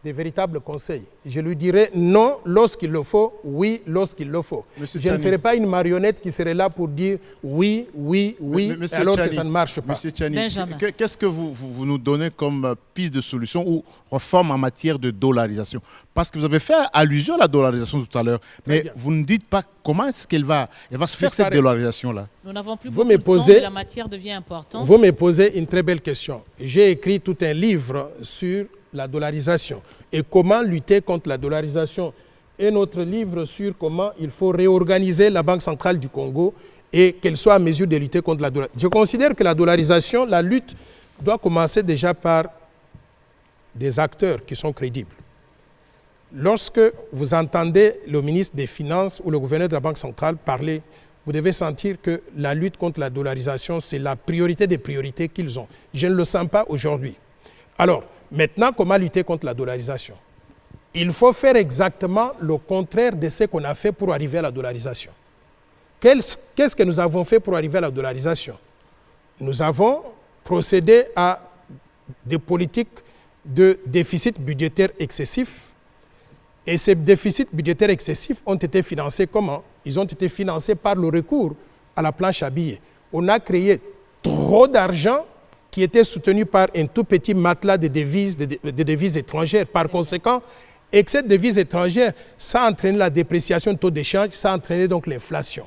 des véritables conseils. Je lui dirai non lorsqu'il le faut, oui lorsqu'il le faut. Monsieur je ne serai pas une marionnette qui serait là pour dire oui, oui, oui, alors que ça ne marche pas. Monsieur Tchani, qu'est-ce que vous nous donnez comme piste de solution ou réforme en matière de dollarisation? Parce que vous avez fait allusion à la dollarisation tout à l'heure, mais vous ne dites pas comment est-ce qu'elle va se faire cette dollarisation-là. Nous n'avons plus beaucoup de temps, mais la matière devient importante. Vous me posez une très belle question. J'ai écrit tout un livre sur la dollarisation et comment lutter contre la dollarisation. Et notre livre sur comment il faut réorganiser la Banque centrale du Congo et qu'elle soit à mesure de lutter contre la dollarisation. Je considère que la dollarisation, la lutte doit commencer déjà par des acteurs qui sont crédibles. Lorsque vous entendez le ministre des Finances ou le gouverneur de la Banque centrale parler, vous devez sentir que la lutte contre la dollarisation, c'est la priorité des priorités qu'ils ont. Je ne le sens pas aujourd'hui. Alors, maintenant, comment lutter contre la dollarisation? Il faut faire exactement le contraire de ce qu'on a fait pour arriver à la dollarisation. Qu'est-ce que nous avons fait pour arriver à la dollarisation? Nous avons procédé à des politiques de déficit budgétaire excessif. Et ces déficits budgétaires excessifs ont été financés comment? Ils ont été financés par le recours à la planche à billets. On a créé trop d'argent qui était soutenu par un tout petit matelas de devises étrangères. Par conséquent, excès de devises étrangères, ça a entraîné la dépréciation du taux d'échange, ça a entraîné donc l'inflation.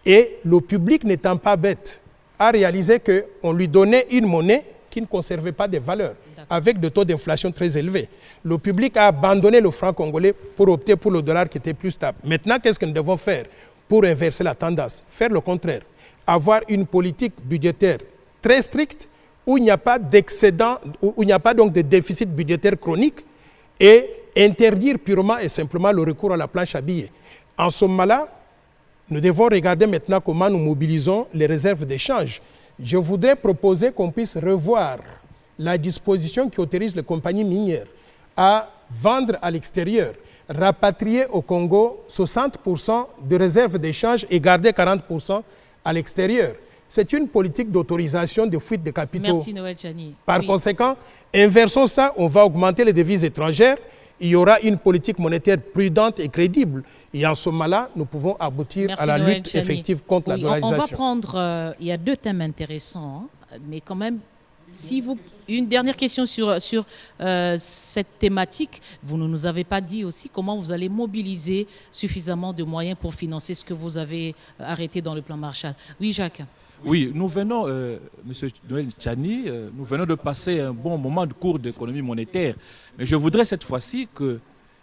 Et le public, n'étant pas bête, a réalisé qu'on lui donnait une monnaie qui ne conservait pas de valeur, avec des taux d'inflation très élevés. Le public a abandonné le franc congolais pour opter pour le dollar qui était plus stable. Maintenant, qu'est-ce que nous devons faire pour inverser la tendance? Faire le contraire. Avoir une politique budgétaire très stricte où il n'y a pas d'excédent, où il n'y a pas donc de déficit budgétaire chronique et interdire purement et simplement le recours à la planche à billets. En ce moment-là, nous devons regarder maintenant comment nous mobilisons les réserves d'échange. Je voudrais proposer qu'on puisse revoir la disposition qui autorise les compagnies minières à vendre à l'extérieur, rapatrier au Congo 60% de réserves d'échange et garder 40% à l'extérieur. C'est une politique d'autorisation de fuite de capitaux. Merci Noël Tchani. Par conséquent, inversons ça, on va augmenter les devises étrangères, il y aura une politique monétaire prudente et crédible. Et en ce moment-là, nous pouvons aboutir à la lutte effective contre la dollarisation. On va prendre, il y a deux thèmes intéressants, mais quand même, si vous, une dernière question sur cette thématique. Vous ne nous avez pas dit aussi comment vous allez mobiliser suffisamment de moyens pour financer ce que vous avez arrêté dans le plan Marshall. Oui, Jacques. Oui, nous venons, Monsieur Noël Tchani, nous venons de passer un bon moment de cours d'économie monétaire. Mais je voudrais cette fois-ci que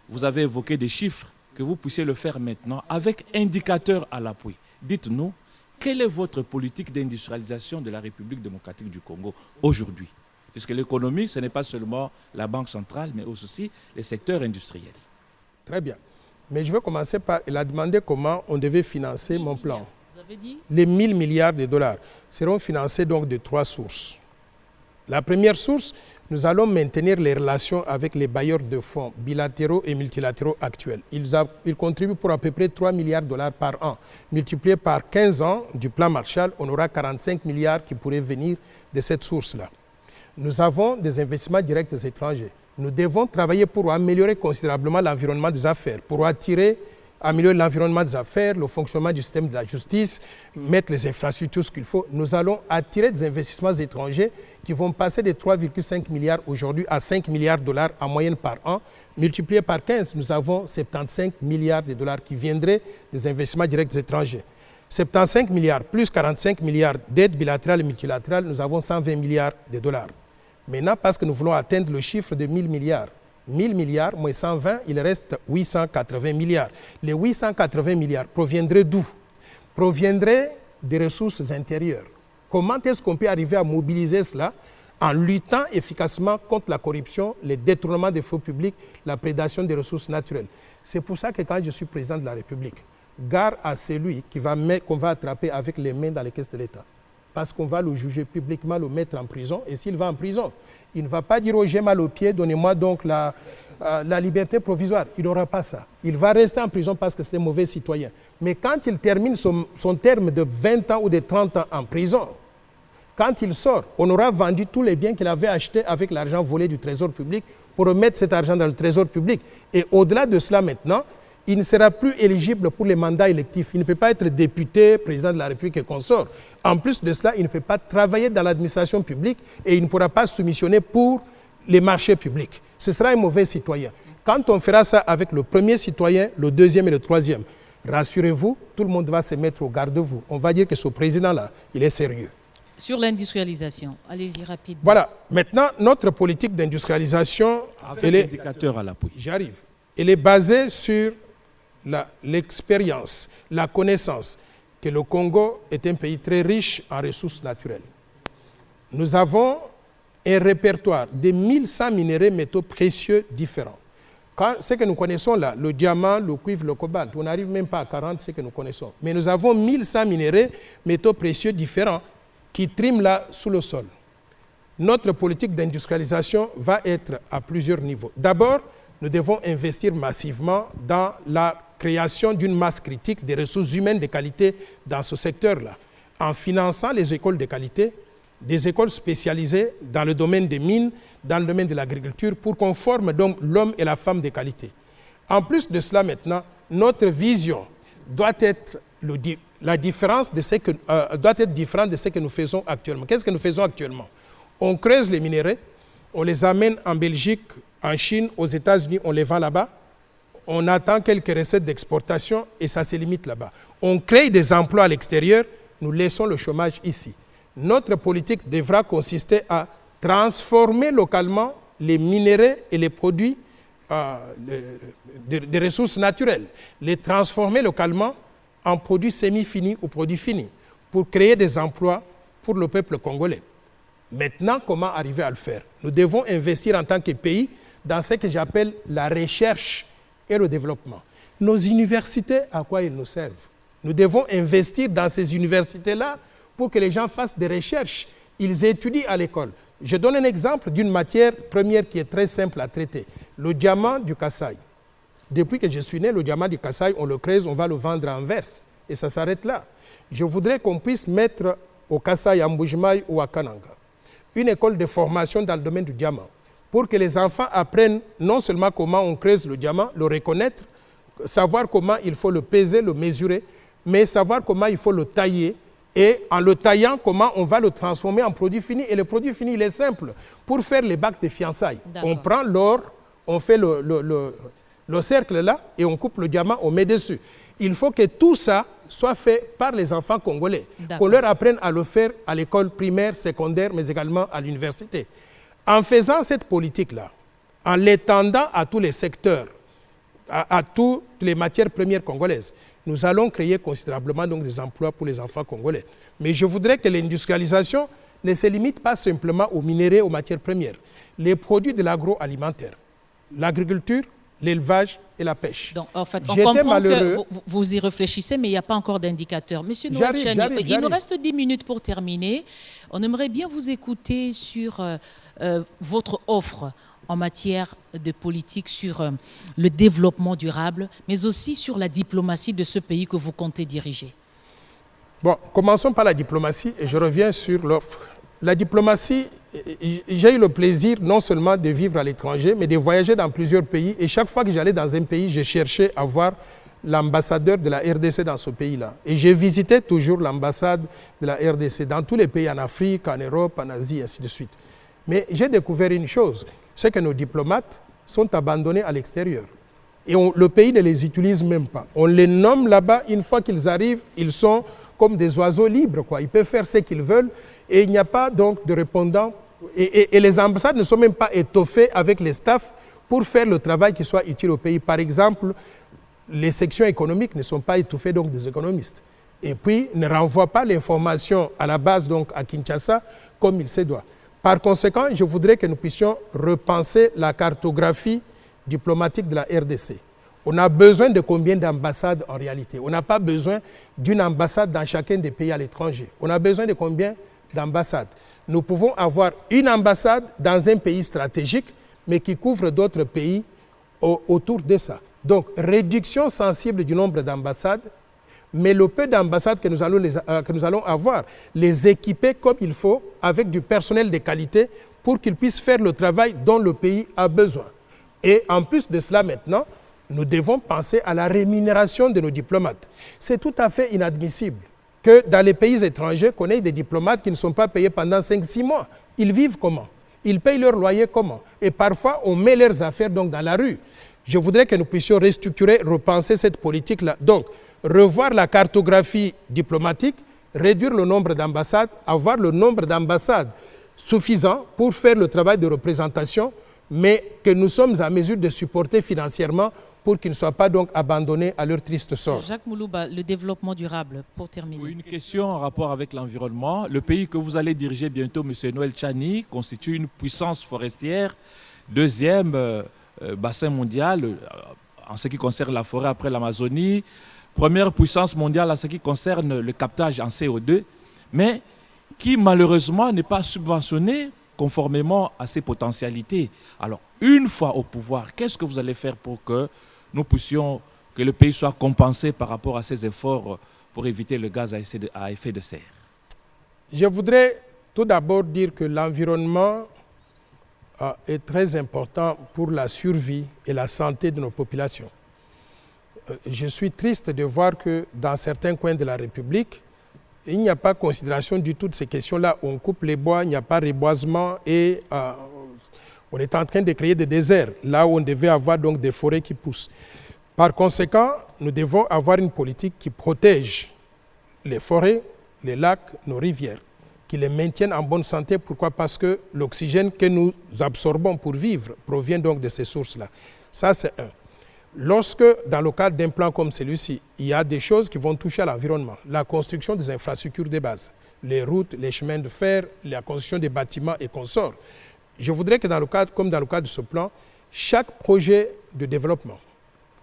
vous avez évoqué des chiffres, que vous puissiez le faire maintenant avec indicateurs à l'appui. Dites-nous, quelle est votre politique d'industrialisation de la République démocratique du Congo aujourd'hui? Puisque l'économie, ce n'est pas seulement la Banque centrale, mais aussi les secteurs industriels. Très bien. Mais je vais commencer par... Il a demandé comment on devait financer mon plan. Vous avez dit? Les 1000 milliards de dollars seront financés donc de 3 sources. La première source, nous allons maintenir les relations avec les bailleurs de fonds bilatéraux et multilatéraux actuels. Ils contribuent pour à peu près 3 milliards de dollars par an. Multiplié par 15 ans du plan Marshall, on aura 45 milliards qui pourraient venir de cette source-là. Nous avons des investissements directs étrangers. Nous devons travailler pour améliorer considérablement l'environnement des affaires, pour améliorer l'environnement des affaires, le fonctionnement du système de la justice, mettre les infrastructures, ce qu'il faut. Nous allons attirer des investissements étrangers qui vont passer de 3,5 milliards aujourd'hui à 5 milliards de dollars en moyenne par an. Multiplié par 15, nous avons 75 milliards de dollars qui viendraient des investissements directs étrangers. 75 milliards plus 45 milliards d'aides bilatérales et multilatérales, nous avons 120 milliards de dollars. Maintenant, parce que nous voulons atteindre le chiffre de 1000 milliards, 1000 milliards moins 120, il reste 880 milliards. Les 880 milliards proviendraient d'où? Proviendraient des ressources intérieures. Comment est-ce qu'on peut arriver à mobiliser cela en luttant efficacement contre la corruption, les détournements des fonds publics, la prédation des ressources naturelles? C'est pour ça que quand je suis président de la République, gare à celui qu'on va attraper avec les mains dans les caisses de l'État. Parce qu'on va le juger publiquement, le mettre en prison. Et s'il va en prison, il ne va pas dire « j'ai mal aux pieds, donnez-moi donc la liberté provisoire ». Il n'aura pas ça. Il va rester en prison parce que c'est un mauvais citoyen. Mais quand il termine son terme de 20 ans ou de 30 ans en prison, quand il sort, on aura vendu tous les biens qu'il avait achetés avec l'argent volé du trésor public pour remettre cet argent dans le trésor public. Et au-delà de cela maintenant, il ne sera plus éligible pour les mandats électifs. Il ne peut pas être député, président de la République et consort. En plus de cela, il ne peut pas travailler dans l'administration publique et il ne pourra pas soumissionner pour les marchés publics. Ce sera un mauvais citoyen. Quand on fera ça avec le premier citoyen, le deuxième et le troisième, rassurez-vous, tout le monde va se mettre au garde-vous. On va dire que ce président-là, il est sérieux. Sur l'industrialisation, allez-y rapidement. Voilà. Maintenant, notre politique d'industrialisation... Avec l'indicateur à l'appui. J'arrive. Elle est basée sur l'expérience, la connaissance que le Congo est un pays très riche en ressources naturelles. Nous avons un répertoire de 1100 minéraux métaux précieux différents. Ce que nous connaissons là, le diamant, le cuivre, le cobalt, on n'arrive même pas à 40, ce que nous connaissons. Mais nous avons 1100 minéraux métaux précieux différents qui triment là sous le sol. Notre politique d'industrialisation va être à plusieurs niveaux. D'abord, nous devons investir massivement dans la création d'une masse critique des ressources humaines de qualité dans ce secteur-là, en finançant les écoles de qualité, des écoles spécialisées dans le domaine des mines, dans le domaine de l'agriculture, pour qu'on forme donc l'homme et la femme de qualité. En plus de cela maintenant, notre vision doit être différente de ce que nous faisons actuellement. Qu'est-ce que nous faisons actuellement? On creuse les minerais, on les amène en Belgique, en Chine, aux États-Unis, on les vend là-bas. On attend quelques recettes d'exportation et ça se limite là-bas. On crée des emplois à l'extérieur, nous laissons le chômage ici. Notre politique devra consister à transformer localement les minéraux et les produits des ressources naturelles, les transformer localement en produits semi-finis ou produits finis pour créer des emplois pour le peuple congolais. Maintenant, comment arriver à le faire? Nous devons investir en tant que pays dans ce que j'appelle la recherche et le développement. Nos universités, à quoi elles nous servent? Nous devons investir dans ces universités-là pour que les gens fassent des recherches. Ils étudient à l'école. Je donne un exemple d'une matière première qui est très simple à traiter. Le diamant du Kasaï. Depuis que je suis né, le diamant du Kasaï, on le creuse, on va le vendre à Anvers. Et ça s'arrête là. Je voudrais qu'on puisse mettre au Kasaï, à Mbujimaï ou à Kananga une école de formation dans le domaine du diamant pour que les enfants apprennent non seulement comment on creuse le diamant, le reconnaître, savoir comment il faut le peser, le mesurer, mais savoir comment il faut le tailler et en le taillant, comment on va le transformer en produit fini. Et le produit fini, il est simple. Pour faire les bagues de fiançailles, on prend l'or, on fait le cercle là et on coupe le diamant, on met dessus. Il faut que tout ça soit fait par les enfants congolais, qu'on leur apprenne à le faire à l'école primaire, secondaire, mais également à l'université. En faisant cette politique-là, en l'étendant à tous les secteurs, à toutes les matières premières congolaises, nous allons créer considérablement donc, des emplois pour les enfants congolais. Mais je voudrais que l'industrialisation ne se limite pas simplement aux minéraux, aux matières premières. Les produits de l'agroalimentaire, l'agriculture, l'élevage et la pêche. Donc, en fait, on comprend que vous y réfléchissez, mais il n'y a pas encore d'indicateur. Monsieur Noël Tchani, il nous reste 10 minutes pour terminer. On aimerait bien vous écouter sur votre offre en matière de politique sur le développement durable, mais aussi sur la diplomatie de ce pays que vous comptez diriger. Bon, commençons par la diplomatie et je reviens sur l'offre. La diplomatie, j'ai eu le plaisir non seulement de vivre à l'étranger, mais de voyager dans plusieurs pays. Et chaque fois que j'allais dans un pays, je cherchais à voir l'ambassadeur de la RDC dans ce pays-là. Et j'ai visité toujours l'ambassade de la RDC dans tous les pays, en Afrique, en Europe, en Asie, ainsi de suite. Mais j'ai découvert une chose, c'est que nos diplomates sont abandonnés à l'extérieur. Et le pays ne les utilise même pas. On les nomme là-bas, une fois qu'ils arrivent, ils sont comme des oiseaux libres, quoi. Ils peuvent faire ce qu'ils veulent et il n'y a pas donc de répondants. Et les ambassades ne sont même pas étoffées avec les staffs pour faire le travail qui soit utile au pays. Par exemple, les sections économiques ne sont pas étouffées donc des économistes. Et puis, ne renvoient pas l'information à la base donc à Kinshasa comme il se doit. Par conséquent, je voudrais que nous puissions repenser la cartographie diplomatique de la RDC. On a besoin de combien d'ambassades en réalité? On n'a pas besoin d'une ambassade dans chacun des pays à l'étranger. On a besoin de combien d'ambassades? Nous pouvons avoir une ambassade dans un pays stratégique, mais qui couvre d'autres pays autour de ça. Donc, réduction sensible du nombre d'ambassades, mais le peu d'ambassades que nous allons avoir, les équiper comme il faut, avec du personnel de qualité, pour qu'ils puissent faire le travail dont le pays a besoin. Et en plus de cela maintenant, nous devons penser à la rémunération de nos diplomates. C'est tout à fait inadmissible que dans les pays étrangers, qu'on ait des diplomates qui ne sont pas payés pendant 5-6 mois. Ils vivent comment? Ils payent leur loyer comment? Et parfois, on met leurs affaires donc dans la rue. Je voudrais que nous puissions restructurer, repenser cette politique-là. Donc, revoir la cartographie diplomatique, réduire le nombre d'ambassades, avoir le nombre d'ambassades suffisant pour faire le travail de représentation, mais que nous sommes en mesure de supporter financièrement pour qu'ils ne soient pas donc abandonnés à leur triste sort. Jacques Moulouba, le développement durable, pour terminer. Oui, une question en rapport avec l'environnement. Le pays que vous allez diriger bientôt, M. Noël Tchani, constitue une puissance forestière, deuxième bassin mondial en ce qui concerne la forêt après l'Amazonie, première puissance mondiale en ce qui concerne le captage en CO2, mais qui malheureusement n'est pas subventionné conformément à ses potentialités. Alors, une fois au pouvoir, qu'est-ce que vous allez faire pour que nous puissions, que le pays soit compensé par rapport à ses efforts pour éviter le gaz à effet de serre? Je voudrais Tout d'abord, dire que l'environnement est très important pour la survie et la santé de nos populations. Je suis triste de voir que dans certains coins de la République, il n'y a pas considération du tout de ces questions-là. On coupe les bois, il n'y a pas reboisement et on est en train de créer des déserts, là où on devait avoir donc des forêts qui poussent. Par conséquent, nous devons avoir une politique qui protège les forêts, les lacs, nos rivières, qui les maintiennent en bonne santé. Pourquoi? Parce que l'oxygène que nous absorbons pour vivre provient donc de ces sources-là. Ça, c'est un. Lorsque, dans le cadre d'un plan comme celui-ci, il y a des choses qui vont toucher à l'environnement, la construction des infrastructures de base, les routes, les chemins de fer, la construction des bâtiments et consorts, je voudrais que dans le cadre, comme dans le cadre de ce plan, chaque projet de développement,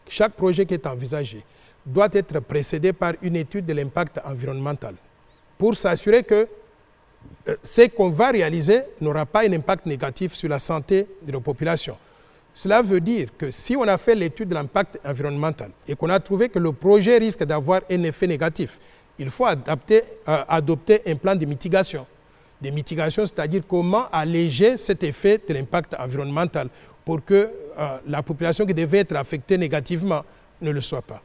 chaque projet qui est envisagé, doit être précédé par une étude de l'impact environnemental pour s'assurer que ce qu'on va réaliser n'aura pas un impact négatif sur la santé de nos populations. Cela veut dire que si on a fait l'étude de l'impact environnemental et qu'on a trouvé que le projet risque d'avoir un effet négatif, il faut adopter un plan de mitigation. Des mitigations, c'est-à-dire comment alléger cet effet de l'impact environnemental pour que la population qui devait être affectée négativement ne le soit pas.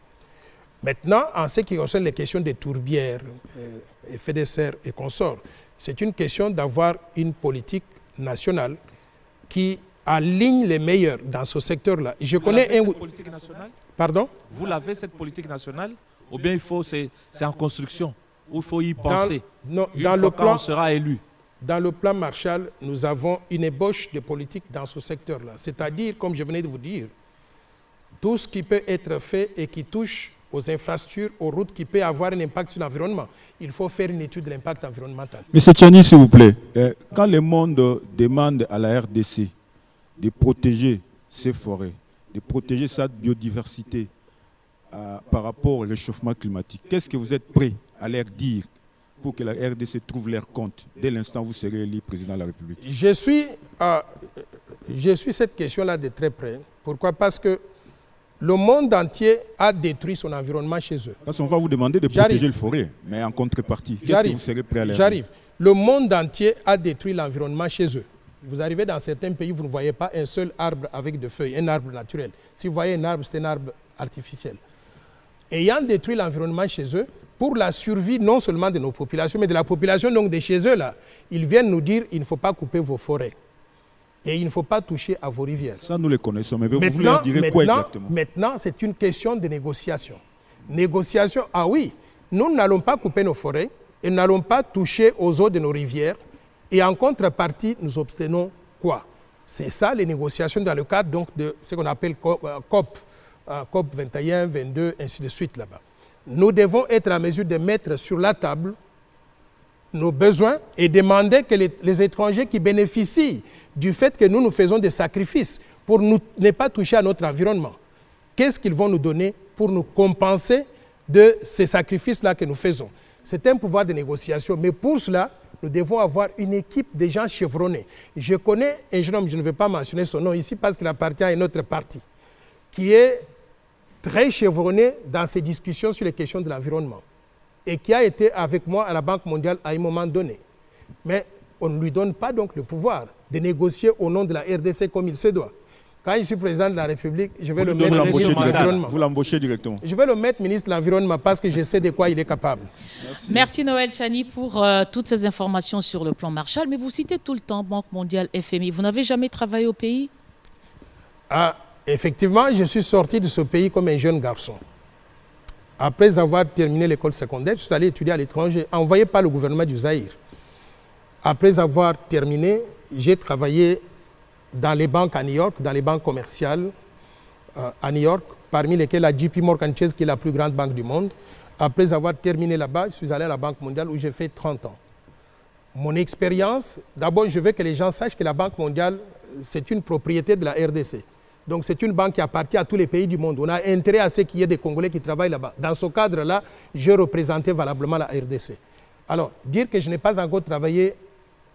Maintenant, en ce qui concerne les questions des tourbières, effets de serre et consorts, c'est une question d'avoir une politique nationale qui aligne les meilleurs dans ce secteur-là. Je connais cette politique nationale? Pardon? Vous l'avez, cette politique nationale? Ou bien c'est en construction? Ou il faut y penser? Dans le plan, on sera élu. Dans le plan Marshall, nous avons une ébauche de politique dans ce secteur-là. C'est-à-dire, comme je venais de vous dire, tout ce qui peut être fait et qui touche aux infrastructures, aux routes, qui peut avoir un impact sur l'environnement. Il faut faire une étude de l'impact environnemental. Monsieur Tchani, s'il vous plaît, quand le monde demande à la RDC de protéger ses forêts, de protéger sa biodiversité par rapport au réchauffement climatique, qu'est-ce que vous êtes prêt à leur dire pour que la RDC trouve leur compte dès l'instant où vous serez élu président de la République? Je suis cette question-là de très près. Pourquoi? Parce que le monde entier a détruit son environnement chez eux. Parce qu'on va vous demander de protéger les forêts, mais en contrepartie, qu'est-ce que vous serez prêt à leur dire? J'arrive. Le monde entier a détruit l'environnement chez eux. Vous arrivez dans certains pays, vous ne voyez pas un seul arbre avec des feuilles, un arbre naturel. Si vous voyez un arbre, c'est un arbre artificiel. Ayant détruit l'environnement chez eux, pour la survie non seulement de nos populations, mais de la population donc de chez eux, là, ils viennent nous dire il ne faut pas couper vos forêts et il ne faut pas toucher à vos rivières. Ça, nous les connaissons, mais vous leur direz quoi exactement? Maintenant, c'est une question de négociation. Négociation, ah oui, nous n'allons pas couper nos forêts et n'allons pas toucher aux eaux de nos rivières et en contrepartie, nous obtenons quoi? C'est ça les négociations dans le cadre donc, de ce qu'on appelle COP 21, 22, ainsi de suite là-bas. Nous devons être en mesure de mettre sur la table nos besoins et demander que les étrangers qui bénéficient du fait que nous faisons des sacrifices pour ne pas toucher à notre environnement, qu'est-ce qu'ils vont nous donner pour nous compenser de ces sacrifices-là que nous faisons? C'est un pouvoir de négociation, mais pour cela, nous devons avoir une équipe de gens chevronnés. Je connais un jeune homme, je ne vais pas mentionner son nom ici parce qu'il appartient à une autre partie, qui est très chevronné dans ces discussions sur les questions de l'environnement et qui a été avec moi à la Banque mondiale à un moment donné. Mais on ne lui donne pas donc le pouvoir de négocier au nom de la RDC comme il se doit. Quand je suis président de la République, je vais le mettre ministre de l'Environnement. Vous l'embauchez directement. Je vais le mettre ministre de l'Environnement parce que je sais de quoi il est capable. Merci Noël Tchani pour toutes ces informations sur le plan Marshall. Mais vous citez tout le temps Banque mondiale, FMI. Vous n'avez jamais travaillé au pays? Effectivement, je suis sorti de ce pays comme un jeune garçon. Après avoir terminé l'école secondaire, je suis allé étudier à l'étranger, envoyé par le gouvernement du Zaïre. Après avoir terminé, j'ai travaillé dans les banques à New York, dans les banques commerciales à New York, parmi lesquelles la JP Morgan Chase, qui est la plus grande banque du monde. Après avoir terminé là-bas, je suis allé à la Banque mondiale où j'ai fait 30 ans. Mon expérience, d'abord, je veux que les gens sachent que la Banque mondiale, c'est une propriété de la RDC. Donc c'est une banque qui appartient à tous les pays du monde. On a intérêt à ce qu'il y ait des Congolais qui travaillent là-bas. Dans ce cadre-là, je représentais valablement la RDC. Alors, dire que je n'ai pas encore travaillé,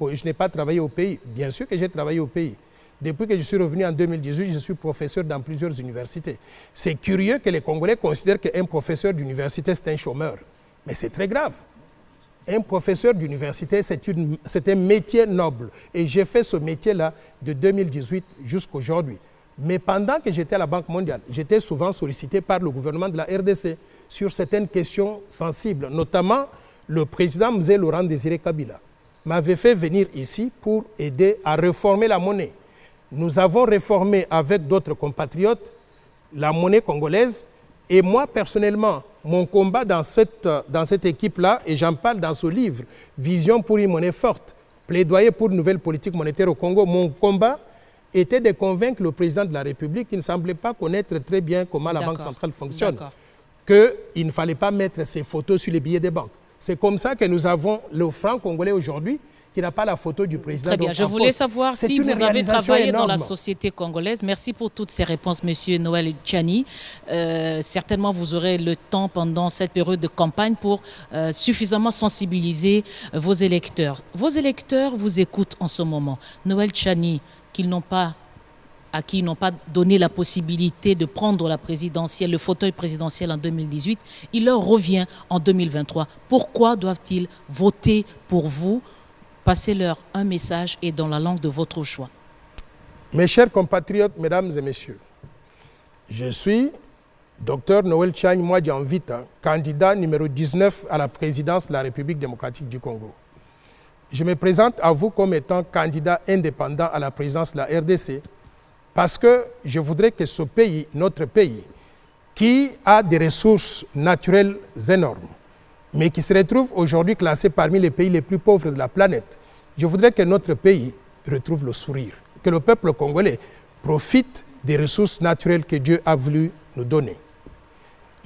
je n'ai pas travaillé au pays, bien sûr que j'ai travaillé au pays. Depuis que je suis revenu en 2018, je suis professeur dans plusieurs universités. C'est curieux que les Congolais considèrent qu'un professeur d'université, c'est un chômeur. Mais c'est très grave. Un professeur d'université, c'est un métier noble. Et j'ai fait ce métier-là de 2018 jusqu'à aujourd'hui. Mais pendant que j'étais à la Banque mondiale, j'étais souvent sollicité par le gouvernement de la RDC sur certaines questions sensibles. Notamment, le président Mzee Laurent Désiré Kabila m'avait fait venir ici pour aider à réformer la monnaie. Nous avons réformé avec d'autres compatriotes la monnaie congolaise. Et moi, personnellement, mon combat dans cette équipe-là, et j'en parle dans ce livre, Vision pour une monnaie forte, plaidoyer pour une nouvelle politique monétaire au Congo, mon combat était de convaincre le président de la République qui ne semblait pas connaître très bien comment la Banque centrale fonctionne, qu'il ne fallait pas mettre ses photos sur les billets des banques. C'est comme ça que nous avons le franc congolais aujourd'hui, qui n'a pas la photo du président. Très bien. Je voulais savoir si vous avez travaillé dans la société congolaise. Merci pour toutes ces réponses, Monsieur Noël Tchani. Certainement, vous aurez le temps pendant cette période de campagne pour suffisamment sensibiliser vos électeurs. Vos électeurs vous écoutent en ce moment. Noël Tchani, à qui ils n'ont pas donné la possibilité de prendre la présidentielle, le fauteuil présidentiel en 2018, il leur revient en 2023. Pourquoi doivent-ils voter pour vous? Passez-leur un message et dans la langue de votre choix. Mes chers compatriotes, mesdames et messieurs, je suis Dr Noël Tchani Mwadjanvita, candidat numéro 19 à la présidence de la République démocratique du Congo. Je me présente à vous comme étant candidat indépendant à la présidence de la RDC parce que je voudrais que ce pays, notre pays, qui a des ressources naturelles énormes, mais qui se retrouve aujourd'hui classé parmi les pays les plus pauvres de la planète. Je voudrais que notre pays retrouve le sourire, que le peuple congolais profite des ressources naturelles que Dieu a voulu nous donner.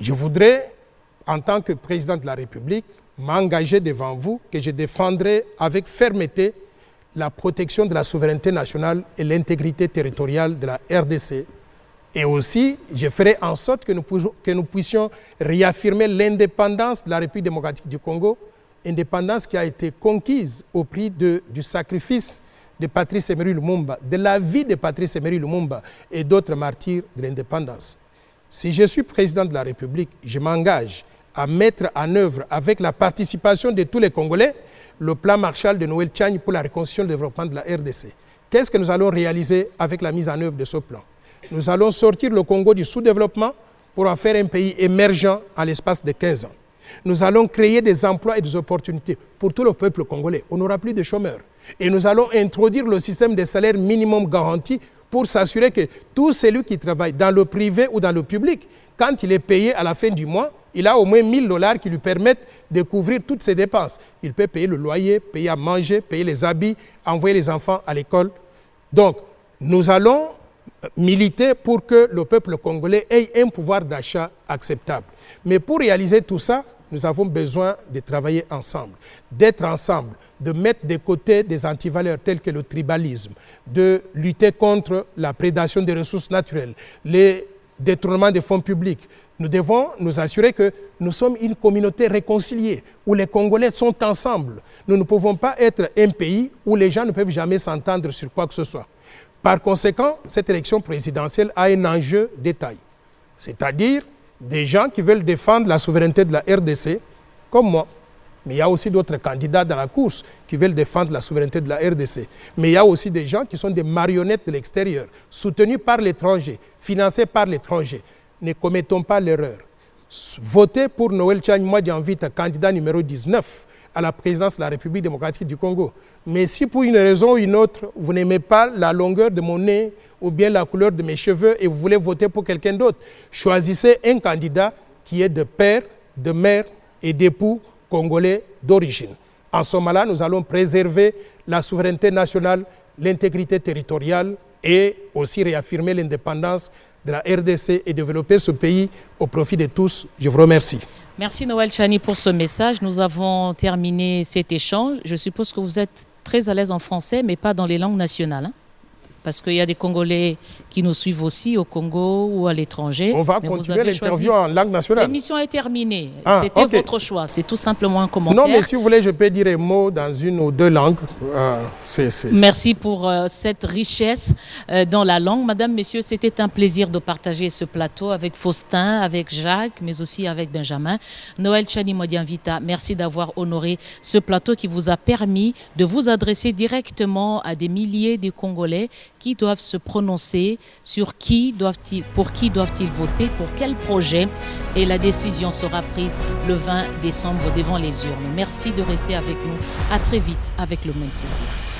Je voudrais, en tant que président de la République, m'engager devant vous que je défendrai avec fermeté la protection de la souveraineté nationale et l'intégrité territoriale de la RDC. Et aussi, je ferai en sorte que nous puissions réaffirmer l'indépendance de la République démocratique du Congo, indépendance qui a été conquise au prix du sacrifice de Patrice Emery Lumumba, de la vie de Patrice Emery Lumumba et d'autres martyrs de l'indépendance. Si je suis président de la République, je m'engage à mettre en œuvre, avec la participation de tous les Congolais, le plan Marshall de Noël Tchani pour la reconstruction et le développement de la RDC. Qu'est-ce que nous allons réaliser avec la mise en œuvre de ce plan? Nous allons sortir le Congo du sous-développement pour en faire un pays émergent en l'espace de 15 ans. Nous allons créer des emplois et des opportunités pour tout le peuple congolais. On n'aura plus de chômeurs. Et nous allons introduire le système de salaire minimum garanti pour s'assurer que tout celui qui travaille dans le privé ou dans le public, quand il est payé à la fin du mois, il a au moins $1000 qui lui permettent de couvrir toutes ses dépenses. Il peut payer le loyer, payer à manger, payer les habits, envoyer les enfants à l'école. Donc, nous allons militer pour que le peuple congolais ait un pouvoir d'achat acceptable. Mais pour réaliser tout ça, nous avons besoin de travailler ensemble, d'être ensemble, de mettre de côté des antivaleurs telles que le tribalisme, de lutter contre la prédation des ressources naturelles, les détournements des fonds publics. Nous devons nous assurer que nous sommes une communauté réconciliée, où les Congolais sont ensemble. Nous ne pouvons pas être un pays où les gens ne peuvent jamais s'entendre sur quoi que ce soit. Par conséquent, cette élection présidentielle a un enjeu de taille, c'est-à-dire des gens qui veulent défendre la souveraineté de la RDC, comme moi. Mais il y a aussi d'autres candidats dans la course qui veulent défendre la souveraineté de la RDC. Mais il y a aussi des gens qui sont des marionnettes de l'extérieur, soutenus par l'étranger, financés par l'étranger. Ne commettons pas l'erreur. Votez pour Noël Tchani Mwadjanvita, candidat numéro 19 à la présidence de la République démocratique du Congo. Mais si pour une raison ou une autre, vous n'aimez pas la longueur de mon nez ou bien la couleur de mes cheveux et vous voulez voter pour quelqu'un d'autre, choisissez un candidat qui est de père, de mère et d'époux congolais d'origine. En ce moment-là, nous allons préserver la souveraineté nationale, l'intégrité territoriale et aussi réaffirmer l'indépendance de la RDC et développer ce pays au profit de tous. Je vous remercie. Merci Noël Tchani pour ce message. Nous avons terminé cet échange. Je suppose que vous êtes très à l'aise en français, mais pas dans les langues nationales. Hein? parce qu'il y a des Congolais qui nous suivent aussi au Congo ou à l'étranger. On va continuer l'interview en langue nationale. L'émission est terminée. Ah, C'était ok. votre choix. C'est tout simplement un commentaire. Non, mais si vous voulez, je peux dire un mot dans une ou deux langues. Merci pour cette richesse dans la langue. Madame, messieurs, c'était un plaisir de partager ce plateau avec Faustin, avec Jacques, mais aussi avec Benjamin. Noël Tchani Modianvita, merci d'avoir honoré ce plateau qui vous a permis de vous adresser directement à des milliers de Congolais qui doivent se prononcer sur pour qui doivent-ils voter, pour quel projet. Et la décision sera prise le 20 décembre devant les urnes. Merci de rester avec nous. À très vite avec le même plaisir.